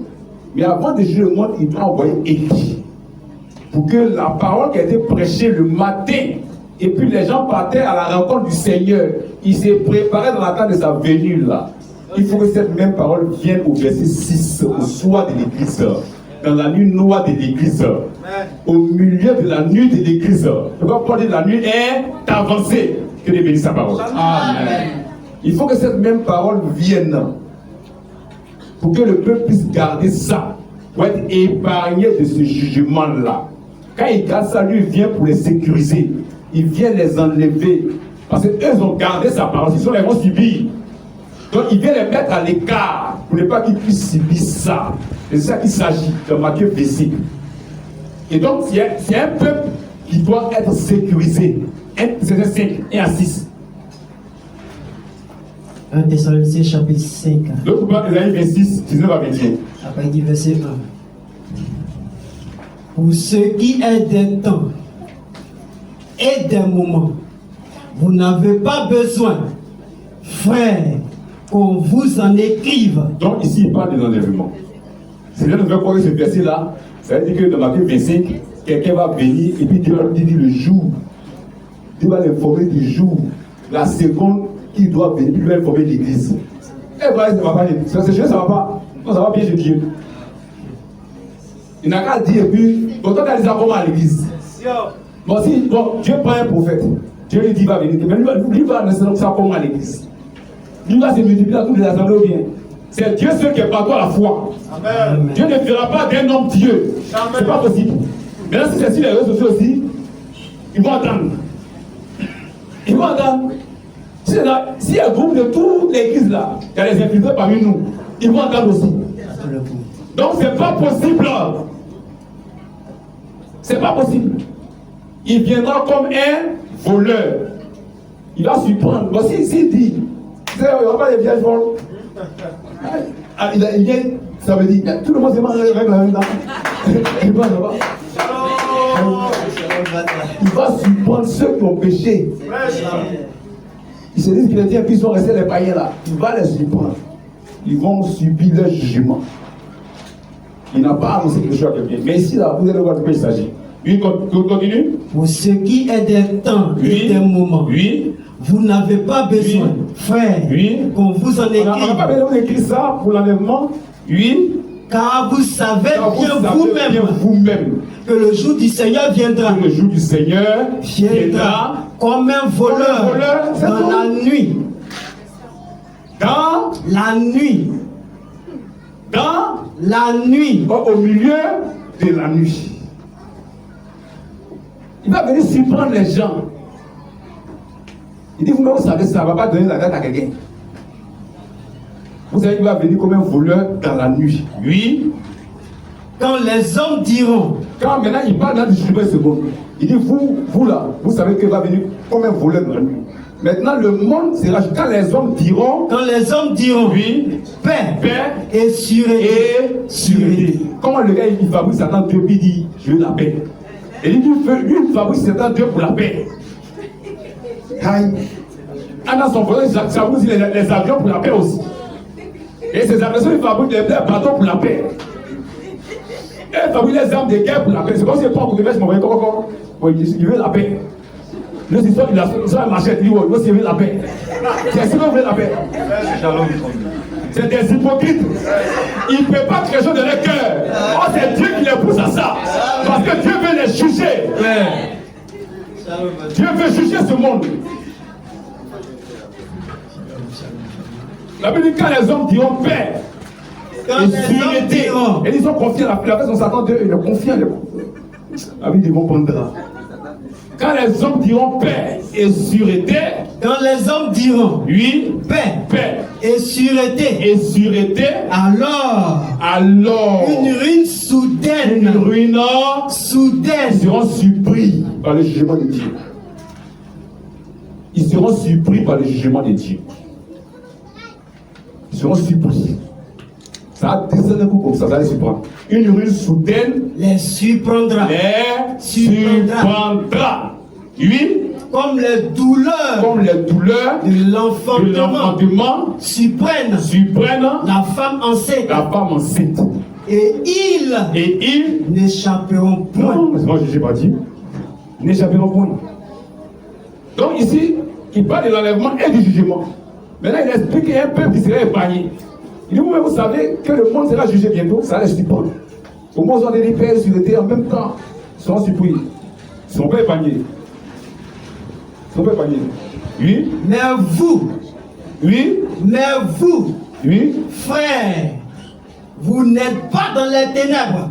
Mais avant de juger le monde, il doit envoyer Élie. pour que la parole qui a été prêchée le matin, et puis les gens partaient à la rencontre du Seigneur, ils se préparaient dans l'attente de sa venue là. Il faut que cette même parole vienne au verset 6, au soir de l'église, dans la nuit noire de l'église, au milieu de la nuit de l'église. Le Paul dit la nuit est avancée. Que Dieu bénisse sa parole. Amen. Il faut que cette même parole vienne pour que le peuple puisse garder ça, pour être épargné de ce jugement-là. Quand il garde ça, lui vient pour les sécuriser. Il vient les enlever. Parce qu'eux ont gardé sa parole. Sinon, ils vont subir. Donc, il vient les mettre à l'écart pour ne pas qu'ils puissent subir ça. C'est ça qu'il s'agit de Matthieu 26. Et donc, c'est un peuple qui doit être sécurisé. C'est 5 et à 6. 1 Thessaloniciens chapitre 5. L'autre part, Ésaïe 26, 19 à 21. Après, il dit verset 1. Pour ce qui est des temps et des moments, vous n'avez pas besoin, frères, qu'on vous en écrive. Donc ici, il parle de l'enlèvement. C'est là que nous devons croire que ce verset-là, ça veut dire que dans Matthieu 25, quelqu'un va venir et puis Dieu va lui dire le jour. Dieu va l'informer du jour, la seconde qu'il doit venir, il va informer l'église. Eh bien, ça ne va pas, ça va pas. Non, ça va bien chez Dieu. Il n'a qu'à dire, et puis, quand on a des accords à l'église. Bon, si Dieu prend un prophète, Dieu lui dit il va venir, mais lui va nécessairement s'accorder à l'église. Lui va se multiplier à toutes les assemblées ou bien. C'est Dieu seul qui est partout à la fois. Amen. Dieu ne fera pas d'un homme Dieu. C'est pas possible. Maintenant, si c'est sur les réseaux sociaux aussi, ils vont attendre. Ils vont attendre. S'il y a un groupe de toute l'église là, il y a les infiltrés parmi nous, ils vont attendre aussi. Donc c'est pas possible. C'est pas possible. Il viendra comme un voleur. Il va surprendre. Bon, s'il dit, il n'y aura pas de vieilles folles. Il vient, ça veut dire, tout le monde se met en règle en même temps. Il va surprendre ceux qui ont péché. Ils se disent chrétiens, puis ils sont restés les païens là. Il va les surprendre. Ils vont subir leur jugement. Il n'a pas annoncé quelque chose à quelqu'un. Mais ici, là, vous allez voir de quoi il s'agit. Oui, continue. Pour ce qui est des temps et des moments, vous n'avez pas besoin, frère, qu'on vous en écrive. On n'a pas besoin d'écrire ça pour l'enlèvement. Oui. Car vous savez bien vous-même que le jour du Seigneur viendra. Que le jour du Seigneur viendra comme un voleur dans la nuit. Dans la nuit. Dans la nuit. Au milieu de la nuit. Il va venir surprendre les gens. Il dit, vous-même, vous savez, ça ne va pas donner la date à quelqu'un. Vous savez qu'il va venir comme un voleur dans la nuit. Oui. Quand les hommes diront. Quand maintenant il parle dans le jugement second. Il dit, vous là, vous savez qu'il va venir comme un voleur dans la nuit. Maintenant, le monde sera. Quand les hommes diront. Quand les hommes diront. Oui. Paix. Paix. Et sûreté. Et sûreté. Comment le gars, il fabrique Satan Dieu, puis il dit, je veux la paix. Et il dit, lui, il fabrique Satan Dieu pour la paix. Dans son volet, ça fabrique les avions pour la paix aussi. Et ces avions, ils fabriquent les bateaux pour la paix. Et ils fabriquent les armes de guerre pour la paix. C'est comme si pas pour les mecs, il veut la paix. Nous, ils sont la machette, ils veulent la paix. C'est ce qu'on veut la paix. C'est des hypocrites. Ils ne peuvent pas quelque chose de leur cœur. Oh, c'est Dieu qui les pousse à ça. Parce que Dieu veut les juger. Dieu veut juger ce monde. La Bible dit quand les hommes diront paix et sûreté, et ils ont confié la paix, on s'attend d'eux, ils le confient. La Bible dit vont prendre. Quand les hommes diront paix et sûreté, quand les hommes diront paix et sûreté, alors une ruine soudaine, ils seront surpris par le jugement de Dieu. Ils seront surpris par le jugement de Dieu. Ils seront surpris. Ça va descendre un coup comme ça, ça va les surprendre. Une ruine soudaine les surprendra. Oui. Comme les douleurs de l'enfantement surprennent la femme enceinte. Et ils n'échapperont point. Non, c'est pas jugé par Dieu. N'échapperont point. Donc ici, il parle de l'enlèvement et du jugement. Maintenant, il explique qu'il y a un peuple qui serait épargné. Il dit, vous savez que le monde sera jugé bientôt, ça reste du peuple. Au moins, ils ont des pères sur le terre en même temps. Ils sont surpris. Ils ne sont pas épargnés. Ils ne sont pas épargnés. Oui. Mais vous, oui, frères, vous n'êtes pas dans les ténèbres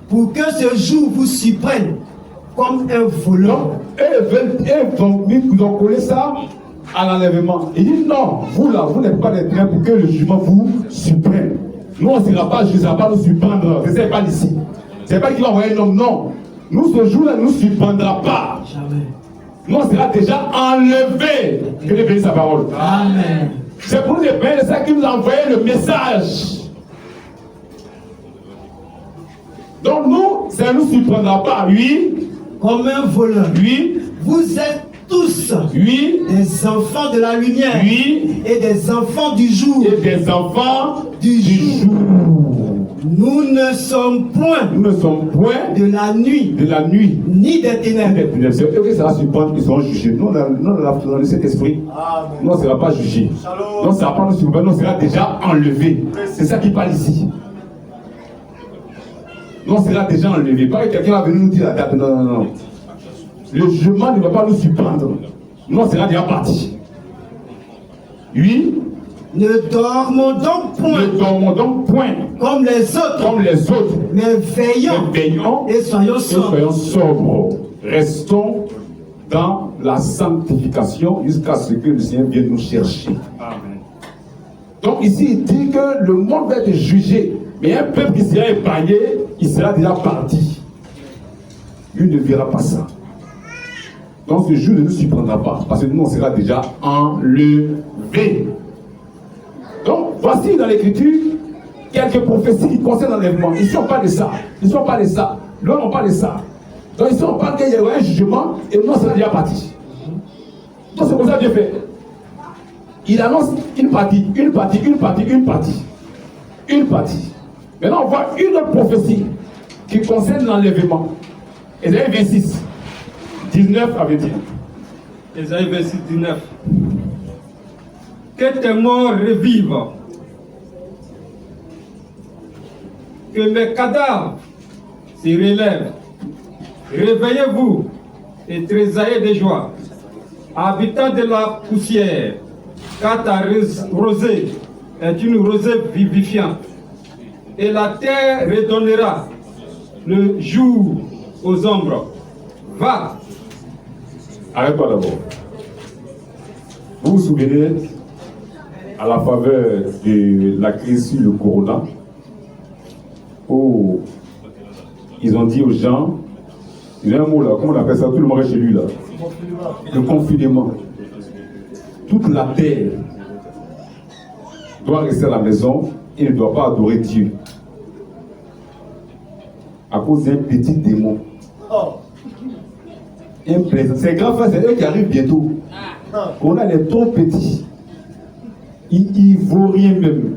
pour que ce jour vous surprenne comme un voleur. Ils ont collé ça à l'enlèvement. Il dit non, vous là, vous n'êtes pas des ténèbres pour que le jugement vous surprenne. Nous, on ne sera pas jugé, ça va pas nous surprendre. Ce n'est pas ici. Ce n'est pas qu'il va envoyer un homme, non. Nous, ce jour-là, ne nous surprendra pas. Jamais. Nous, on sera déjà enlevé. Que Dieu bénisse sa parole. Amen. C'est pour nous de ça qu'il nous a envoyé le message. Donc nous, ça ne nous surprendra pas. Oui. Comme un voleur. Oui. Vous êtes tous oui. Des enfants de la lumière. Oui. Et des enfants du jour. Et des enfants du jour. Nous ne sommes point. Nous ne sommes point de la nuit. De la nuit. Ni des ténèbres. C'est eux que ça va surprendre, ils seront jugés. Nous, dans le Saint-Esprit, nous, on ne sera pas jugés. Nous, on ne sera pas nous surprendre, nous, on sera déjà enlevés. C'est ça qui parle ici. Nous, on sera déjà enlevés. Pas que quelqu'un va venir nous dire la date. Non, non, non. Le jugement ne va pas nous surprendre. Nous, on sera déjà partis. Oui. Ne dormons donc point. Ne dormons donc point. Comme les autres. Comme les autres. Mais veillons. Mais veillons. Et soyons sobres. Soyons sobres. Restons dans la sanctification jusqu'à ce que le Seigneur vienne nous chercher. Amen. Donc ici, il dit que le monde va être jugé. Mais un peuple qui sera épargné, il sera déjà parti. Lui ne verra pas ça. Donc ce jour ne nous surprendra pas. Parce que nous, on sera déjà enlevés. Donc, voici dans l'écriture quelques prophéties qui concernent l'enlèvement. Ici, on parle de ça. Ici, on parle de ça. Là, on parle de ça. Donc, ici, on parle qu'il y aura un jugement et nous, on sera déjà partis. Donc, c'est comme ça que Dieu fait. Il annonce une partie. Maintenant, on voit une autre prophétie qui concerne l'enlèvement. Ésaïe 26, 19 à 21. Ésaïe 26, 19. Que tes morts revivent, que les cadavres se relèvent. Réveillez-vous et tressaillez de joie, habitants de la poussière, car ta rosée est une rosée vivifiante, et la terre redonnera le jour aux ombres. Va. Arrête-toi d'abord. Vous vous souvenez, à la faveur de la crise sur le corona, où ils ont dit aux gens, il y a un mot là, comment on appelle ça, tout le monde est chez lui là, le confinement. Toute la terre doit rester à la maison et ne doit pas adorer Dieu. À cause d'un petit démon. Un plaisant. Ces grands frères, c'est eux qui arrivent bientôt. On a les trop petits. Il ne vaut rien même.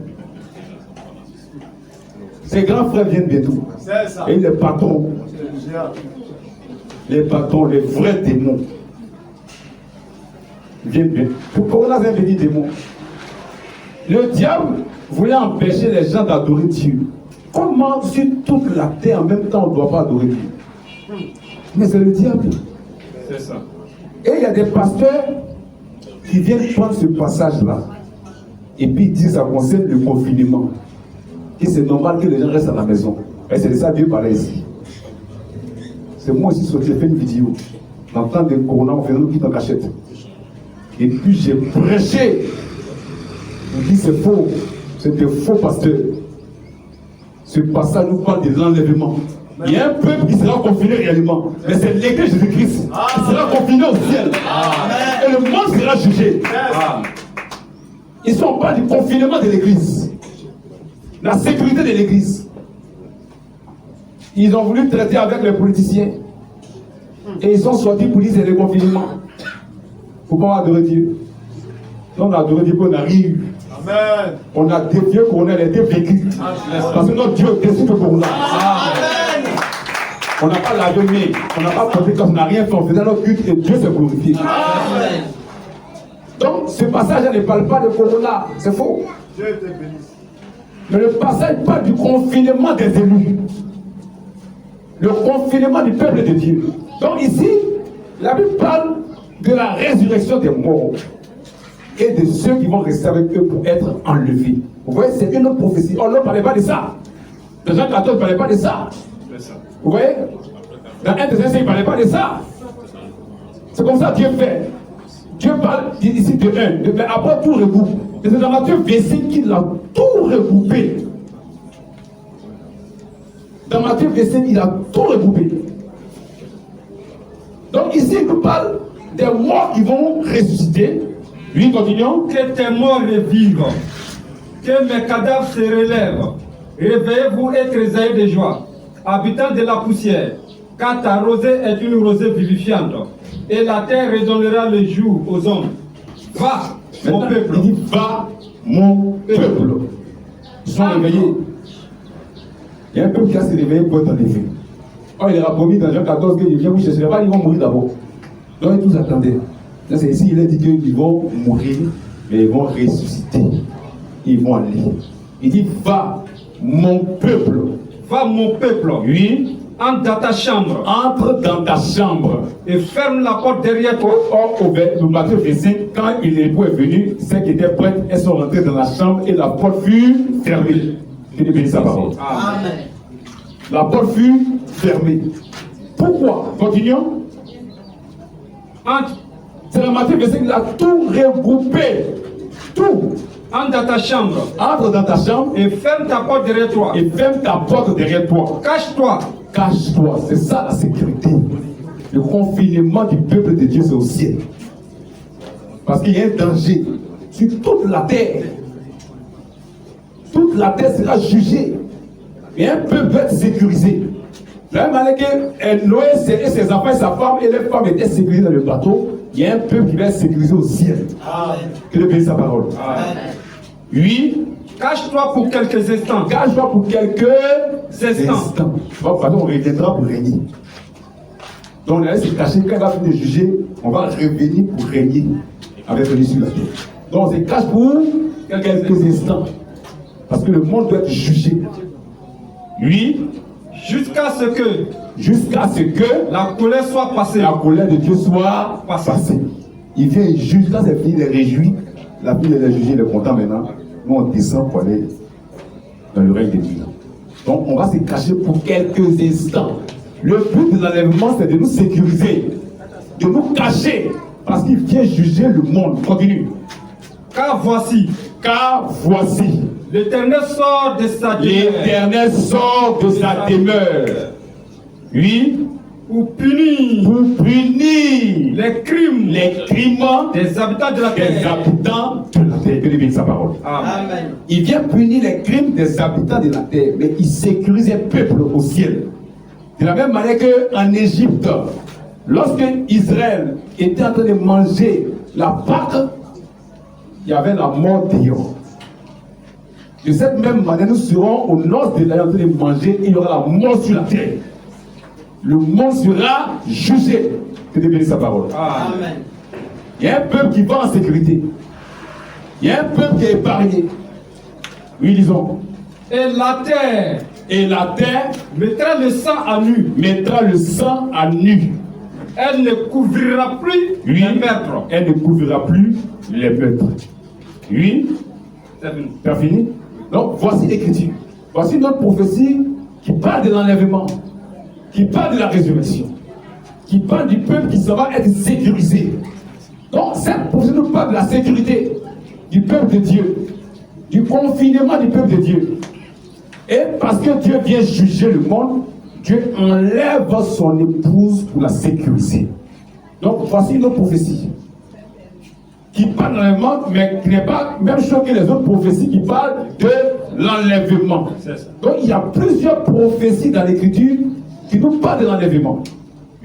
Ces grands frères viennent bientôt. Et les patrons, les vrais démons, viennent bientôt. Pourquoi on a un petit démon? Le diable voulait empêcher les gens d'adorer Dieu. Comment sur toute la terre en même temps on ne doit pas adorer Dieu? Mais c'est le diable. C'est ça. Et il y a des pasteurs qui viennent prendre ce passage-là. Et puis ils disent ça concerne le confinement. Et c'est normal que les gens restent à la maison. Et c'est de ça que Dieu parlait ici. C'est moi aussi, j'ai fait une vidéo. Dans le temps de Corona, on faisait nous quitter en cachette. Et puis j'ai prêché. On dit c'est faux. C'est des faux pasteurs. Ce passage nous parle de l'enlèvement. Il y a un peuple qui sera confiné réellement. Mais c'est l'église de Jésus-Christ qui sera confiné au ciel. Amen. Et le monde sera jugé. Amen. Ils sont pas du confinement de l'église. La sécurité de l'église. Ils ont voulu traiter avec les politiciens. Et ils sont sortis pour dire c'est le confinement. Pour pas adorer Dieu. Donc on a adoré Dieu, on arrive. Amen. On a défié qu'on a été vécu. Parce que notre Dieu décide pour nous. On n'a pas lavé main, on n'a pas porté comme on n'a rien fait, on faisait notre culte et Dieu s'est glorifié. Donc ce passage ne parle pas de Corona, c'est faux. Dieu te bénisse. Mais le passage parle du confinement des élus. Le confinement du peuple de Dieu. Donc ici, la Bible parle de la résurrection des morts et de ceux qui vont rester avec eux pour être enlevés. Vous voyez, c'est une autre prophétie. On ne parlait pas de ça. Dans Jean 14 ne parlait pas de ça. Vous voyez, dans 1 Thessaloniciens, il ne parlait pas de ça. C'est comme ça que Dieu fait. Dieu parle ici de 1, mais après tout regroupe. Et c'est dans Matthieu 25 qu'il a tout regroupé. Dans Matthieu 25, il a tout regroupé. Donc ici, il nous parle des morts qui vont ressusciter. Oui, continuons. Que tes morts revivent, que mes cadavres se relèvent. Réveillez-vous et tressaillez de joie, habitants de la poussière, car ta rosée est une rosée vivifiante, et la terre redonnera le jour aux hommes. Va, mon peuple. Il dit, va, mon peuple. Ils sont réveillés. Il y a un peuple qui a se réveillé pour être enlevé. Oh, il a promis dans Jean 14 qu'il vient vous chercher là-bas, ils vont mourir d'abord. Donc ils tous attendaient. C'est ici, il a dit qu'ils vont mourir, mais ils vont ressusciter. Ils vont aller. Il dit, va, mon peuple. Va, mon peuple. Oui. Entre dans ta chambre. Entre dans ta chambre. Et ferme la porte derrière toi. Or, au Matthieu 25, quand l'époux est venu, ceux qui étaient prêts, elles sont rentrées dans la chambre et la porte fut fermée. Que Dieu bénisse sa parole. Amen. La porte fut fermée. Pourquoi? Continuons. C'est le Matthieu 25, il a tout regroupé. Tout. Entre dans ta chambre. Entre dans ta chambre. Et ferme ta porte derrière toi. Et ferme ta porte derrière toi. Cache-toi. Cache-toi. C'est ça la sécurité. Le confinement du peuple de Dieu, c'est au ciel. Parce qu'il y a un danger sur toute la terre. Toute la terre sera jugée. Et un peuple va être sécurisé. De la même manière que Noé et ses enfants et sa femme et les femmes étaient sécurisés dans le bateau, il y a un peuple qui va être sécurisé au ciel. Amen. Que Dieu bénisse sa parole. Amen. Oui. Cache-toi pour quelques instants. Cache-toi pour quelques instants. Pardon, on reviendra pour régner. Donc on allait se cacher quand il va finir de juger, on va revenir pour régner avec le sur la terre. Donc on se cache pour quelques instants. Parce que le monde doit être jugé. Oui. Jusqu'à ce que la colère soit passée. La colère de Dieu soit passée. Il vient et juge. Quand c'est fini, il est réjoui. La vie, il est jugé, il est content maintenant. Nous, on descend pour aller dans le règne de Dieu. Donc, on va se cacher pour quelques instants. Le but de l'enlèvement, c'est de nous sécuriser, de nous cacher, parce qu'il vient juger le monde. Continue. Car voici, l'Éternel sort de sa demeure. L'Éternel sort de sa demeure. Oui. Pour punir les crimes des habitants de la terre. Que Dieu bénisse sa parole. Amen. Il vient punir les crimes des habitants de la terre, mais il sécurise un peuple au ciel. De la même manière qu'en Égypte, lorsque Israël était en train de manger la Pâque, il y avait la mort d'Ion. De cette même manière, nous serons au nord de la en train de manger, il y aura la mort sur la terre. Le monde sera jugé. Que Dieu bénisse sa parole. Amen. Il y a un peuple qui va en sécurité. Il y a un peuple qui est épargné. Oui, disons. Et la terre mettra le sang à nu. Elle ne couvrira plus les meurtres. Elle ne couvrira plus les meurtres. Oui. C'est fini. Donc, voici l'écriture. Voici notre prophétie qui parle de l'enlèvement, qui parle de la résurrection, qui parle du peuple qui s'en va être sécurisé. Donc, cette prophétie nous parle de la sécurité du peuple de Dieu, du confinement du peuple de Dieu. Et parce que Dieu vient juger le monde, Dieu enlève son épouse pour la sécuriser. Donc, voici notre prophétie qui parle de l'enlèvement, mais qui n'est pas même chose que les autres prophéties qui parlent de l'enlèvement. Donc, il y a plusieurs prophéties dans l'Écriture qui nous parlent de l'enlèvement.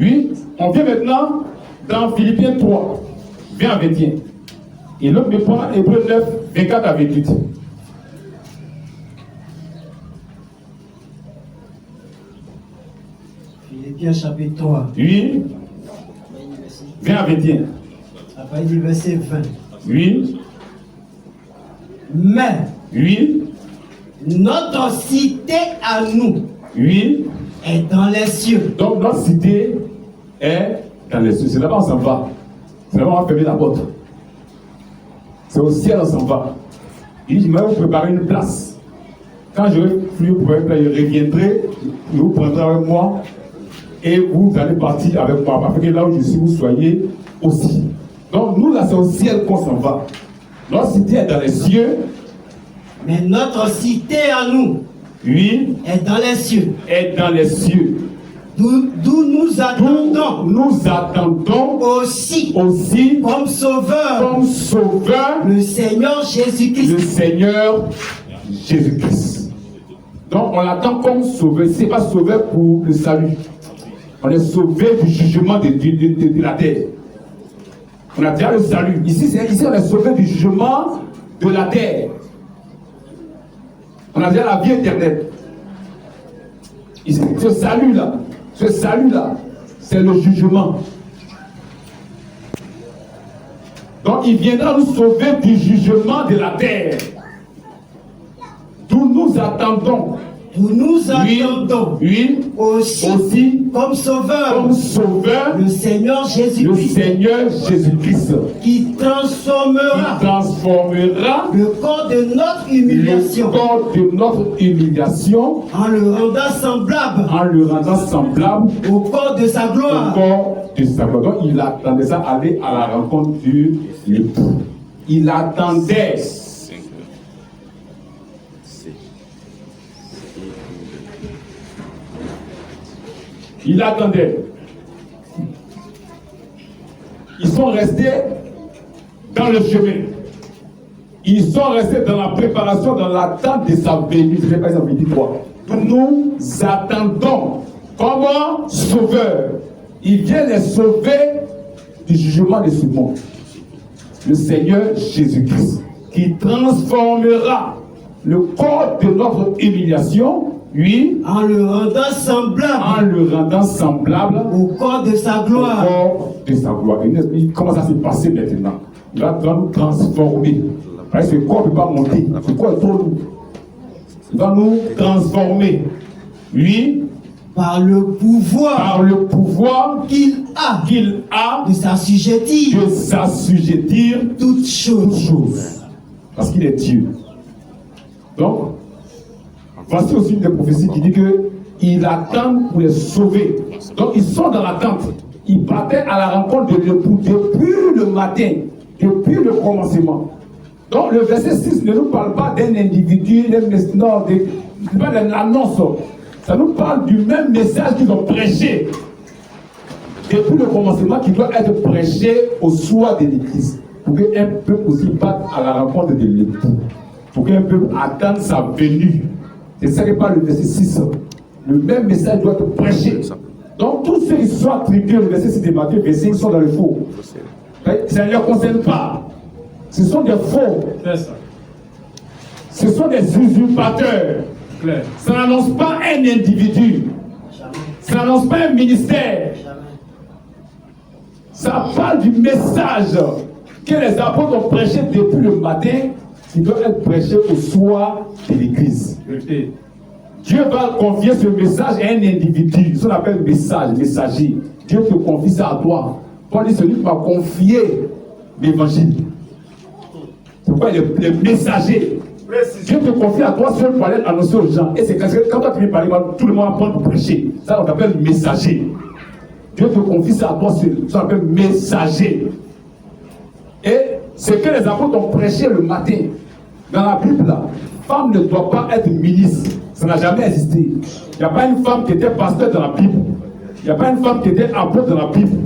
Oui, on vient maintenant dans Philippiens 3, 20 à 21. Et l'autre me prend Hébreux 9, 24 à 28. Philippiens chapitre 3. Oui. 20 à 21. Après du verset 20. Oui. Mais Oui. notre cité à nous Oui. est dans les cieux. Donc notre cité est dans les cieux. C'est là-bas on s'en va. C'est là-bas on va fermer la porte. C'est au ciel on s'en va. Il dit, je vais vous préparer une place. Quand je vais fluer pour une place, je reviendrai, je vous prendrai avec moi et vous allez partir avec moi. Parce que là où je suis, vous soyez aussi. Donc nous là c'est au ciel qu'on s'en va. Notre cité est dans les cieux. Mais notre cité à nous Oui. est dans les cieux. Est dans les cieux. D'où nous attendons Nous attendons aussi aussi comme sauveur comme sauveur le Seigneur Jésus-Christ. le Seigneur Jésus-Christ. Donc on l'attend comme sauveur. Ce n'est pas sauveur pour le salut. On est sauvé du jugement de la terre. On a déjà le salut. Ici on est sauvé du jugement de la terre. On a déjà la vie éternelle. Ici, ce salut-là, c'est le jugement. Donc il viendra nous sauver du jugement de la terre. D'où nous attendons. D'où nous attendons Oui, aussi comme sauveur le Seigneur le Jésus-Christ Seigneur Jésus-Christ qui transformera le corps de notre humiliation en le rendant semblable au corps de sa gloire. Donc il attendait ça, aller à la rencontre de l'époux. Il attendait. Il attendait. Ils sont restés dans le chemin. Ils sont restés dans la préparation, dans l'attente de sa venue. C'est par exemple 23. Nous attendons comme sauveur. Il vient les sauver du jugement de ce monde. Le Seigneur Jésus-Christ, qui transformera le corps de notre humiliation, oui, en le rendant semblable au corps de sa gloire. Et comment ça s'est passé maintenant? Il va nous transformer. Parce que ce corps ne peut pas monter. Ce corps est trop lourd. Il va nous transformer. Oui. Par le pouvoir qu'il a de s'assujettir toutes choses. Parce qu'il est Dieu. Donc, voici aussi une des prophéties qui dit qu'il attend pour les sauver. Donc ils sont dans l'attente. Ils partaient à la rencontre de l'époux depuis le matin, depuis le commencement. Donc le verset 6 ne nous parle pas d'un individu, non, pas d'une annonce. Ça nous parle du même message qu'ils ont prêché depuis le commencement, qui doit être prêché au soir de l'église. Pour qu'un peuple aussi parte à la rencontre de l'époux. Pour qu'un peuple attende sa venue. C'est ça qui parle le verset 6. Le même message doit être prêché. Donc tous ceux qui sont attribués le verset 6 de Matthieu, verset, ils sont dans le faux. Ça ne leur concerne pas. Ce sont des faux. Ce sont des usurpateurs. Ça n'annonce pas un individu. Ça n'annonce pas un ministère. Ça parle du message que les apôtres ont prêché depuis le matin, qui doit être prêché au soir de l'église. Dieu va confier ce message à un individu. Ce qu'on appelle messager. Dieu te confie ça à toi. Paul dit, celui qui m'a confié l'évangile. C'est pourquoi les messagers. Dieu te confie à toi seul pour aller annoncer aux gens. Et c'est quand toi tu viens parler, tout le monde apprend pour prêcher. Ça on appelle messager. Dieu te confie ça à toi seul. Ça on appelle messager. Et ce que les apôtres ont prêché le matin, dans la Bible, la femme ne doit pas être ministre. Ça n'a jamais existé. Il n'y a pas une femme qui était pasteur dans la Bible. Il n'y a pas une femme qui était apôtre dans la Bible.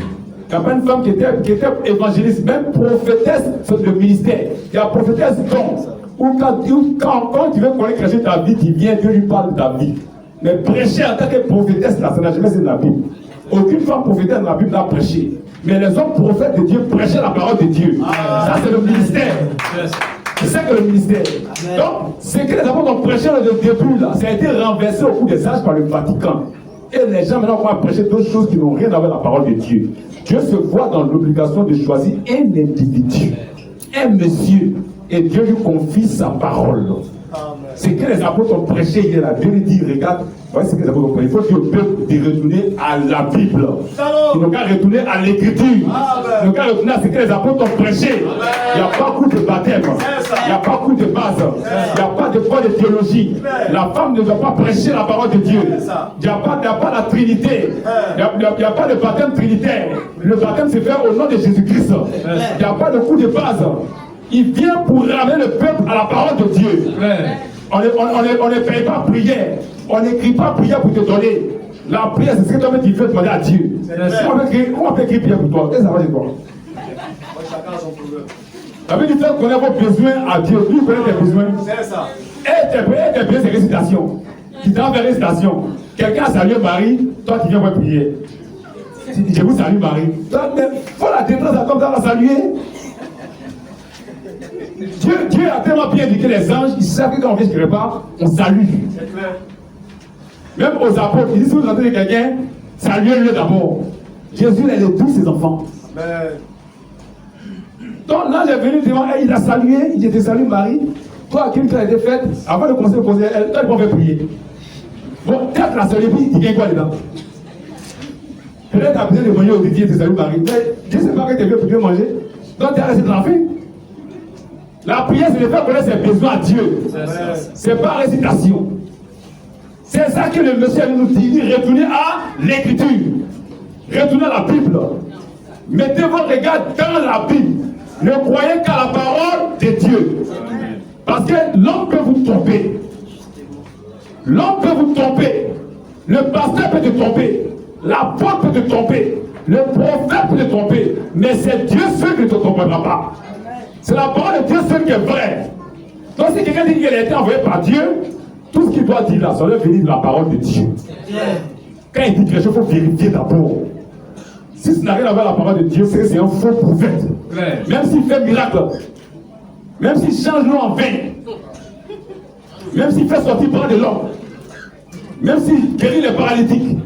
Il n'y a pas une femme qui était évangéliste, même prophétesse, c'est le ministère. Il y a prophétesse donc. Ou quand tu veux connaître ta vie, tu viens, Dieu lui parle de ta vie. Mais prêcher en tant que prophétesse, là, ça n'a jamais été dans la Bible. Aucune femme prophétesse dans la Bible n'a prêché. Mais les hommes prophètes de Dieu prêchaient la parole de Dieu. Ça, c'est le ministère. C'est ça que le ministère. Donc, ce que les apôtres ont prêché le début, là, ça a été renversé au cours des âges par le Vatican. Et les gens maintenant vont prêcher d'autres choses qui n'ont rien à voir avec la parole de Dieu. Dieu se voit dans l'obligation de choisir un individu, un monsieur, et Dieu lui confie sa parole. C'est que les apôtres ont prêché hier là. Dieu lui dit, regarde, voici ce que les apôtres ont prêché. Il faut dire au peuple de retourner à la Bible. Ils n'ont qu'à retourner à l'écriture. Ils n'ont qu'à retourner à ce que les apôtres ont prêché. Il n'y a pas beaucoup de baptême. Il n'y a pas beaucoup de base. Il n'y a pas de point de théologie. La femme ne doit pas prêcher la parole de Dieu. Il n'y a pas la Trinité. Il n'y a pas de baptême trinitaire. Le baptême se fait au nom de Jésus-Christ. Il n'y a pas de coup de base. Il vient pour ramener le peuple à la parole de Dieu. On ne paye pas prière. On n'écrit pas prière pour te donner. La prière, c'est ce que toi tu fais demander à Dieu. Comment on peut écrire prière pour toi? Qu'est-ce que ça va de toi? La Bible dit qu'on a vos besoins à Dieu. Lui, il connaît tes besoins. C'est ça. Et tes besoins, c'est récitation. Tu t'en fais récitation. Quelqu'un a salué Marie, toi tu viens pour prier. Je vous salue Marie. Toi, mais faut la détresse comme ça, la saluer. Dieu a tellement bien éduqué les anges, ils savent que quand on vient quelque part, on salue. C'est clair. Même aux apôtres, ils disent si vous entendez quelqu'un, saluez-le d'abord. Jésus, il est tous ses enfants. Amen. Donc l'ange est venu devant elle, il a salué, il te salue Marie. Toi, à qui tu as été faite, avant de commencer à poser, toi, tu peux faire prier. Bon, quand tu as salué, il vient quoi dedans? Peut-être que tu as besoin de manger au Dieu, te salue Marie. Mais Dieu ne sait pas que tu es venu pour Dieu manger. Donc tu as resté dans la faim. La prière, c'est de faire connaître ses besoins à Dieu. C'est pas récitation. C'est ça que le monsieur nous dit. Il dit retournez à l'écriture. Retournez à la Bible. Mettez votre regard dans la Bible. Ne croyez qu'à la parole de Dieu. Parce que l'homme peut vous tromper. L'homme peut vous tromper. Le pasteur peut te tromper. L'apôtre peut te tromper. Le prophète peut te tromper. Mais c'est Dieu seul qui ne te trompera pas. C'est la parole de Dieu seul qui est vraie. Donc si quelqu'un dit qu'il a été envoyé par Dieu, tout ce qu'il doit dire là, ça doit venir de la parole de Dieu. Quand il dit quelque chose, il faut vérifier d'abord. Si ce n'a rien à voir avec la parole de Dieu, c'est un faux prophète. Même s'il fait miracle, même s'il change l'eau en vin, même s'il fait sortir par de l'homme, même s'il guérit les paralytiques,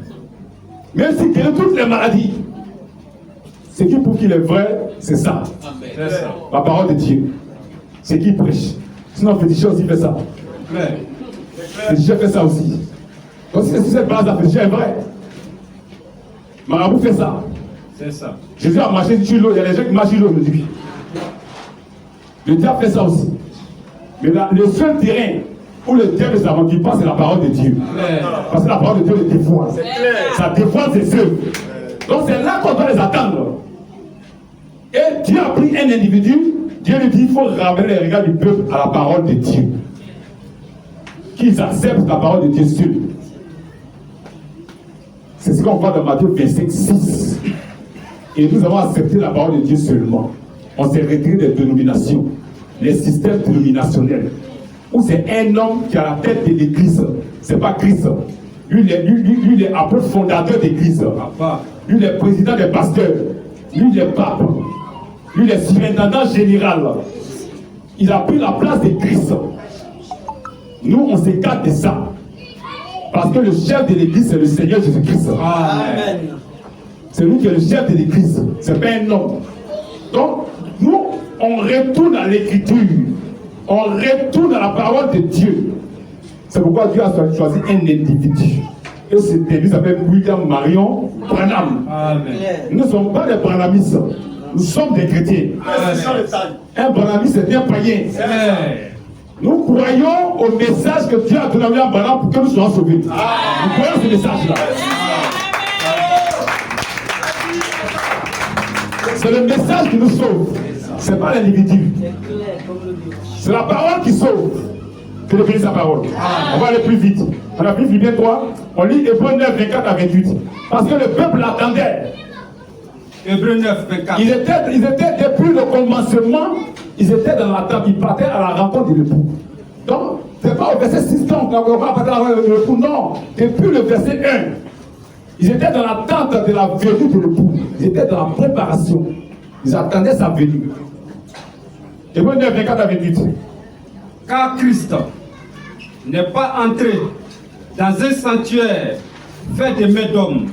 même s'il guérit toutes les maladies, ce qui prouve qu'il est vrai, c'est ça. La parole de Dieu. C'est qui prêche. Sinon, féticheur aussi fait ça. Féticheur fait ça aussi. Donc, si cette base de féticheur est vraie, Marabout fait ça. C'est ça. Jésus a marché sur l'eau. Il y a des gens qui marchent sur l'eau aujourd'hui. Le diable fait ça aussi. Mais là, le seul terrain où le diable ne s'aventure pas, c'est la parole de Dieu. Parce que la parole de Dieu le dévoile. Ça dévoile ses œuvres. Donc, c'est là qu'on doit les attendre. Et Dieu a pris un individu, Dieu lui dit il faut ramener les regards du peuple à la parole de Dieu. Qu'ils acceptent la parole de Dieu seul. C'est ce qu'on voit dans Matthieu 25, 6. Et nous avons accepté la parole de Dieu seulement. On s'est retiré des dénominations, les systèmes dénominationnels, où c'est un homme qui a la tête de l'église. C'est pas Christ. Lui, il est un peu fondateur d'église. Lui, il est président des pasteurs. Lui, il est pape. Lui, il est surintendant général. Il a pris la place de Christ. Nous, on s'écarte de ça. Parce que le chef de l'église, c'est le Seigneur Jésus-Christ. Amen. C'est lui qui est le chef de l'église. C'est pas un homme. Donc, nous, on retourne à l'écriture. On retourne à la parole de Dieu. C'est pourquoi Dieu a choisi un individu. Et cet individu s'appelle William Marion Branham. Amen. Nous ne sommes pas des branhamistes. Nous sommes des chrétiens. Un branhamiste, c'est un païen. Nous croyons au message que Dieu a donné à William Branham pour que nous soyons sauvés. Nous croyons ce message-là. C'est le message qui nous sauve. Ce n'est pas l'individu. C'est la parole qui sauve. Que de bénir sa parole. On va aller plus vite. On a pris Philippiens 3. On lit Hébreux 9, 24 à 28. Parce que le peuple l'attendait. Hébreux 9, 24. Ils étaient depuis le commencement, ils étaient dans l'attente. Ils partaient à la rencontre de l'époux. Donc, ce n'est pas au verset 6 qu'on va partir à la rencontre de l'époux. Non. Depuis le verset 1. Ils étaient dans l'attente de la venue de l'époux. Ils étaient dans la préparation. Ils attendaient sa venue. Hébreux 9, 24 à 28. Car Christ n'est pas entré dans un sanctuaire fait de mains d'hommes,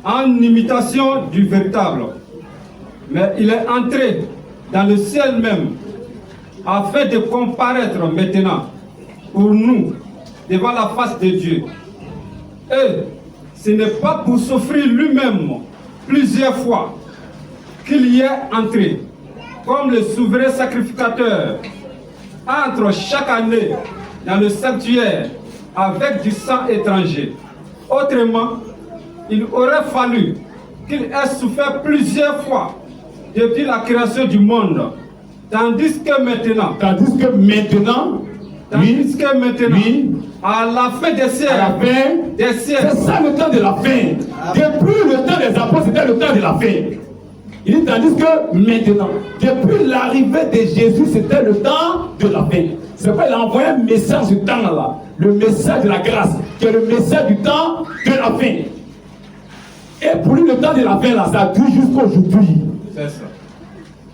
en imitation du véritable, mais il est entré dans le ciel même, afin de comparaître maintenant pour nous devant la face de Dieu. Et ce n'est pas pour s'offrir lui-même plusieurs fois qu'il y est entré, comme le souverain sacrificateur entre chaque année dans le sanctuaire avec du sang étranger. Autrement, il aurait fallu qu'il ait souffert plusieurs fois depuis la création du monde. Tandis que maintenant, oui, à la fin des siècles, c'est ça le temps de la fin. Depuis le temps des apôtres, c'était le temps de la fin. Il dit tandis que maintenant, depuis l'arrivée de Jésus, c'était le temps de la fin. C'est pourquoi il a envoyé un message du temps là, le message de la grâce, qui est le message du temps de la fin. Et pour lui, le temps de la fin là, ça dure jusqu'à aujourd'hui. c'est ça.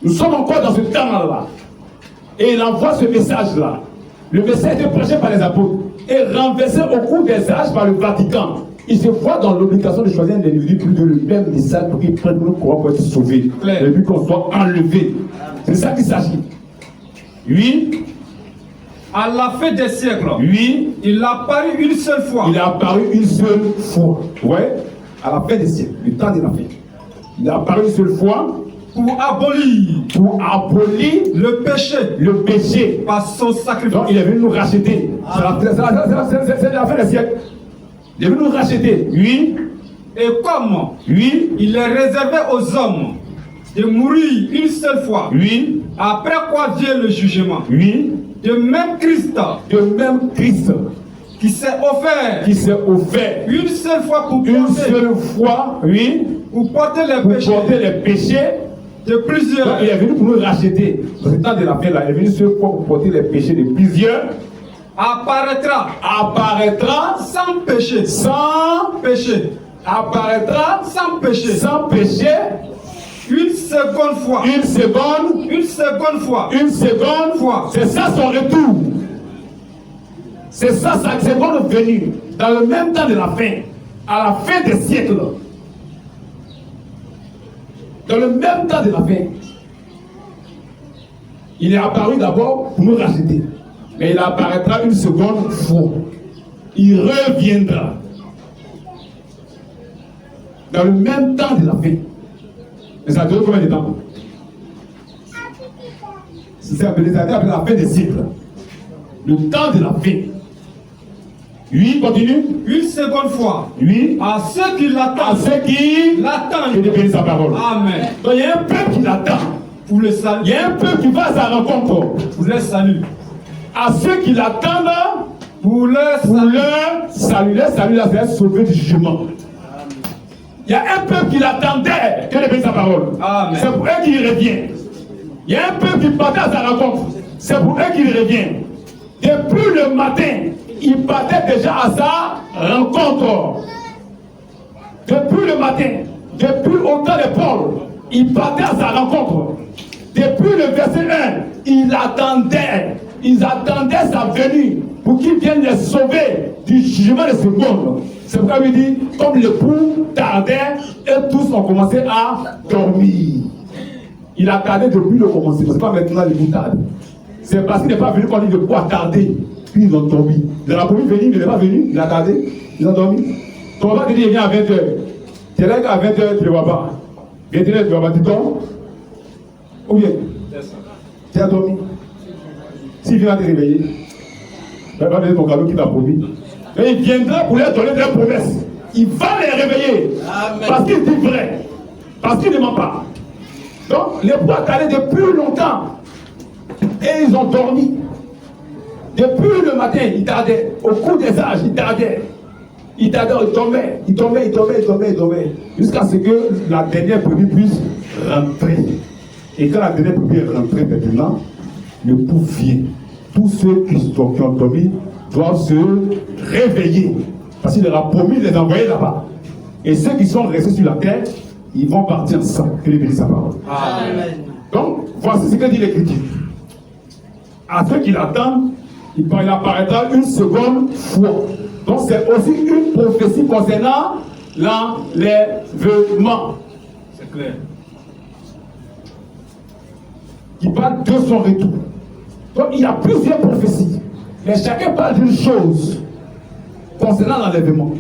Nous sommes encore dans ce temps là. Et il envoie ce message là. Le message était prêché par les apôtres et renversé au cours des âges par le Vatican. Il se voit dans l'obligation de choisir un individu pour donner le même message pour qu'il prenne le courant pour être sauvé. Et puis qu'on soit enlevé. C'est ça qu'il s'agit. Oui. À la fin des siècles, Oui. il a apparu une seule fois. Il est apparu une seule fois. Ouais. À la fin des siècles, le temps de la fin. Il est apparu une seule fois. Pour abolir le péché par son sacrifice. Donc il est venu nous racheter. C'est la fin des siècles. Il est venu nous racheter. Oui. Et comme Oui. il est réservé aux hommes de mourir une seule fois, Oui. après quoi vient le jugement. Oui. De même Christ qui s'est offert une seule fois pour porter les péchés de plusieurs. Donc, il est venu pour nous racheter. Dans ce temps de la fin là, il est venu seule fois pour porter les péchés de plusieurs. Apparaîtra sans péché. Apparaîtra sans péché. Une seconde fois. C'est ça son retour. C'est ça sa seconde venue. Dans le même temps de la fin. À la fin des siècles. Dans le même temps de la fin. Il est apparu d'abord pour nous racheter. Mais il apparaîtra une seconde fois. Il reviendra. Dans le même temps de la fin. Mais ça dure combien de temps? C'est appelé la fin des siècles. Le temps de la fin. Oui, continue. Une seconde fois. Oui. À ceux qui l'attendent. Que Dieu bénisse sa parole. Amen. Donc il y a un peuple qui l'attend. Pour le salut. Il y a un peuple qui va à sa rencontre. Pour le salut. À ceux qui l'attendent. Pour le salut. Le salut là, c'est être sauvé du jugement. Il y a un peuple qui l'attendait. Que Dieu bénisse sa parole. Amen. C'est pour eux qu'il revient. Il y a un peuple qui partait à sa rencontre. C'est pour eux qu'il revient. Depuis le matin, il partait déjà à sa rencontre. Depuis le matin, depuis au temps de Paul, il partait à sa rencontre. Depuis le verset 1, ils attendaient sa venue pour qu'il vienne les sauver du jugement de ce monde. C'est pourquoi il dit, comme l'époux tardait, et tous ont commencé à dormir. Il a tardé depuis le commencement, c'est pas maintenant l'époux tarde. C'est parce qu'il n'est pas venu quand il a tardé, puis ils ont dormi. Il a promis de venir, il n'est pas venu, il a tardé, ils ont dormi. Ton papa te dit, il vient à 20h. Tu es là qu'à 20h, tu ne le vois pas. 21h, tu ne le vois pas, tu dors. Ou bien, tu as dormi. S'il vient te réveiller, il va donner ton cadeau qu'il t'a promis. Et il viendra pour leur donner des promesses. Il va les réveiller. Amen. Parce qu'il dit vrai. Parce qu'il ne ment pas. Donc, les poids allaient depuis longtemps. Et ils ont dormi. Depuis le matin, ils tardaient. Au cours des âges, ils tardaient. Ils tombaient. Jusqu'à ce que la dernière brebis puisse rentrer. Et quand la dernière brebis est rentrée maintenant, le pouls vient. Tous ceux qui ont dormi doivent se réveiller. Parce qu'il leur a promis de les envoyer là-bas. Et ceux qui sont restés sur la terre, ils vont partir sans que les bénisse sa parole. Amen. Donc, voici ce que dit l'Écriture. À ceux qui l'attendent, il apparaîtra une seconde fois. Donc, c'est aussi une prophétie concernant l'enlèvement. C'est clair. Qui parle de son retour. Donc, il y a plusieurs prophéties. Mais chacun parle d'une chose concernant l'enlèvement.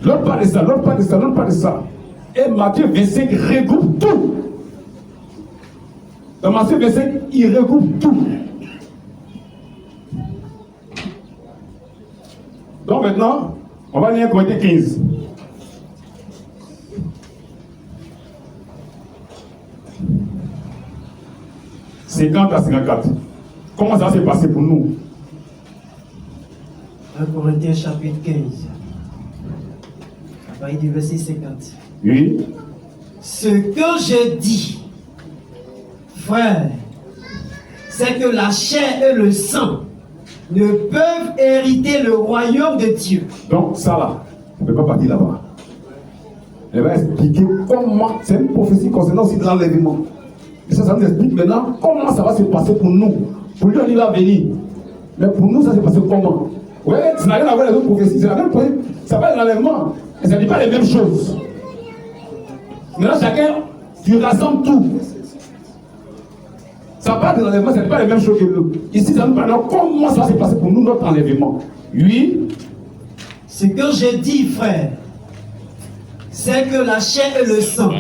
L'autre parle de ça, l'autre parle de ça, l'autre parle de ça. Et Matthieu 25 regroupe tout. Dans Matthieu 25, il regroupe tout. Donc maintenant, on va lire Corinthiens 15. « 50 à 54. Comment ça s'est passé pour nous? 1 Corinthiens chapitre 15. À partir du verset 50. Oui. Ce que je dis, frère, c'est que la chair et le sang ne peuvent hériter le royaume de Dieu. Donc ça là, on ne peut pas partir là-bas. Elle va expliquer comment, c'est une prophétie concernant aussi l'enlèvement. Et ça nous explique maintenant comment ça va se passer pour nous. Pour lui, il va venir. Mais pour nous, ça s'est passé comment? Oui, ça n'a rien à voir avec les autres prophéties. C'est la même prophétie. Ça va être l'enlèvement. Et ça ne dit pas les mêmes choses. Maintenant, chacun, tu rassembles tout. Ça parle de l'enlèvement, ce n'est pas les mêmes choses que nous. Ici, ça nous parle de comment ça va se passer pour nous, notre enlèvement. Oui. Ce que je dis, frère, c'est que la chair et le sang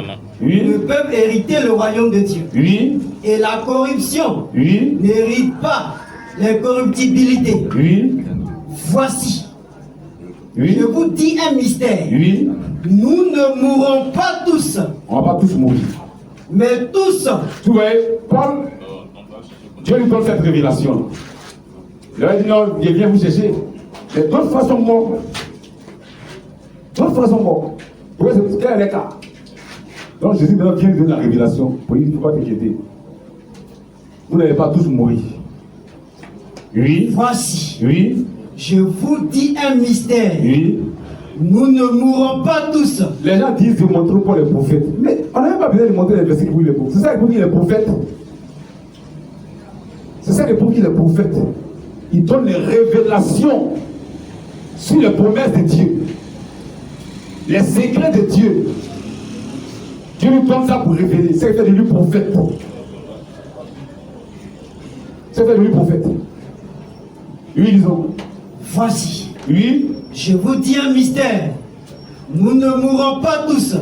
ne peuvent hériter le royaume de Dieu. Oui. Et la corruption Oui. n'hérite pas l'incorruptibilité. Oui. Voici, Oui. je vous dis un mystère. Oui. Nous ne mourrons pas tous, On ne va pas tous mourir. mais tous. Tu vois, Paul, Dieu lui donne cette révélation. Il a dit non, il vient vous chercher. Mais d'autres frères sont morts. D'autres frères sont morts. Oui, c'est quel est le cas? Donc Jésus maintenant vient de donner la révélation. Pour lui, il ne faut pas t'inquiéter. Vous n'allez pas tous mourir. Oui. Voici, Oui. je vous dis un mystère. Oui. Nous ne mourrons pas tous. Les gens disent de montrer pour les prophètes. Mais on n'a même pas besoin de montrer les versets pour les prophètes. C'est ça qui prouve qu'il est prophète. C'est ça qui prouve qu'il est prophète. Il donne les révélations sur les promesses de Dieu. Les secrets de Dieu. Dieu lui donne ça pour révéler. C'est fait de lui prophète. C'est fait de lui prophète. Oui, disons. Voici, Oui. je vous dis un mystère. Nous ne mourrons pas tous,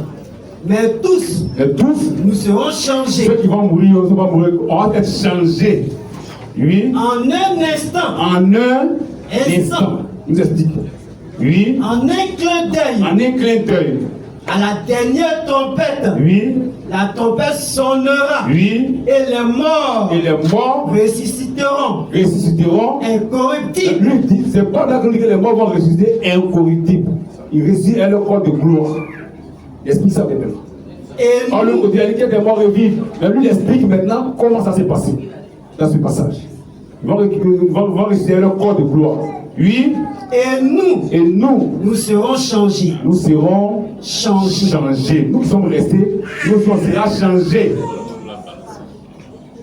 mais tous, Et tous, nous serons changés. ceux qui vont mourir, on va mourir, on va être changés. Oui. En un instant, En un instant. Nous explique. Oui. en un clin d'œil, En un clin d'œil. à la dernière trompette, Oui. la trompette sonnera Oui. et les morts Et les morts ressusciteront ressusciteront. incorruptibles. Lui dit, c'est pas d'accord que les morts vont ressusciter incorruptibles. Ils ressuscitent et leur corps de gloire. Il explique ça maintenant. Et On le nous, dit, il y a des morts revivent. Mais lui, il explique maintenant comment ça s'est passé dans ce passage. Ils vont ressusciter leur corps de gloire. Oui. et nous, Et nous, nous serons changés. nous serons Changés. changés. Nous qui sommes restés, nous serons changés.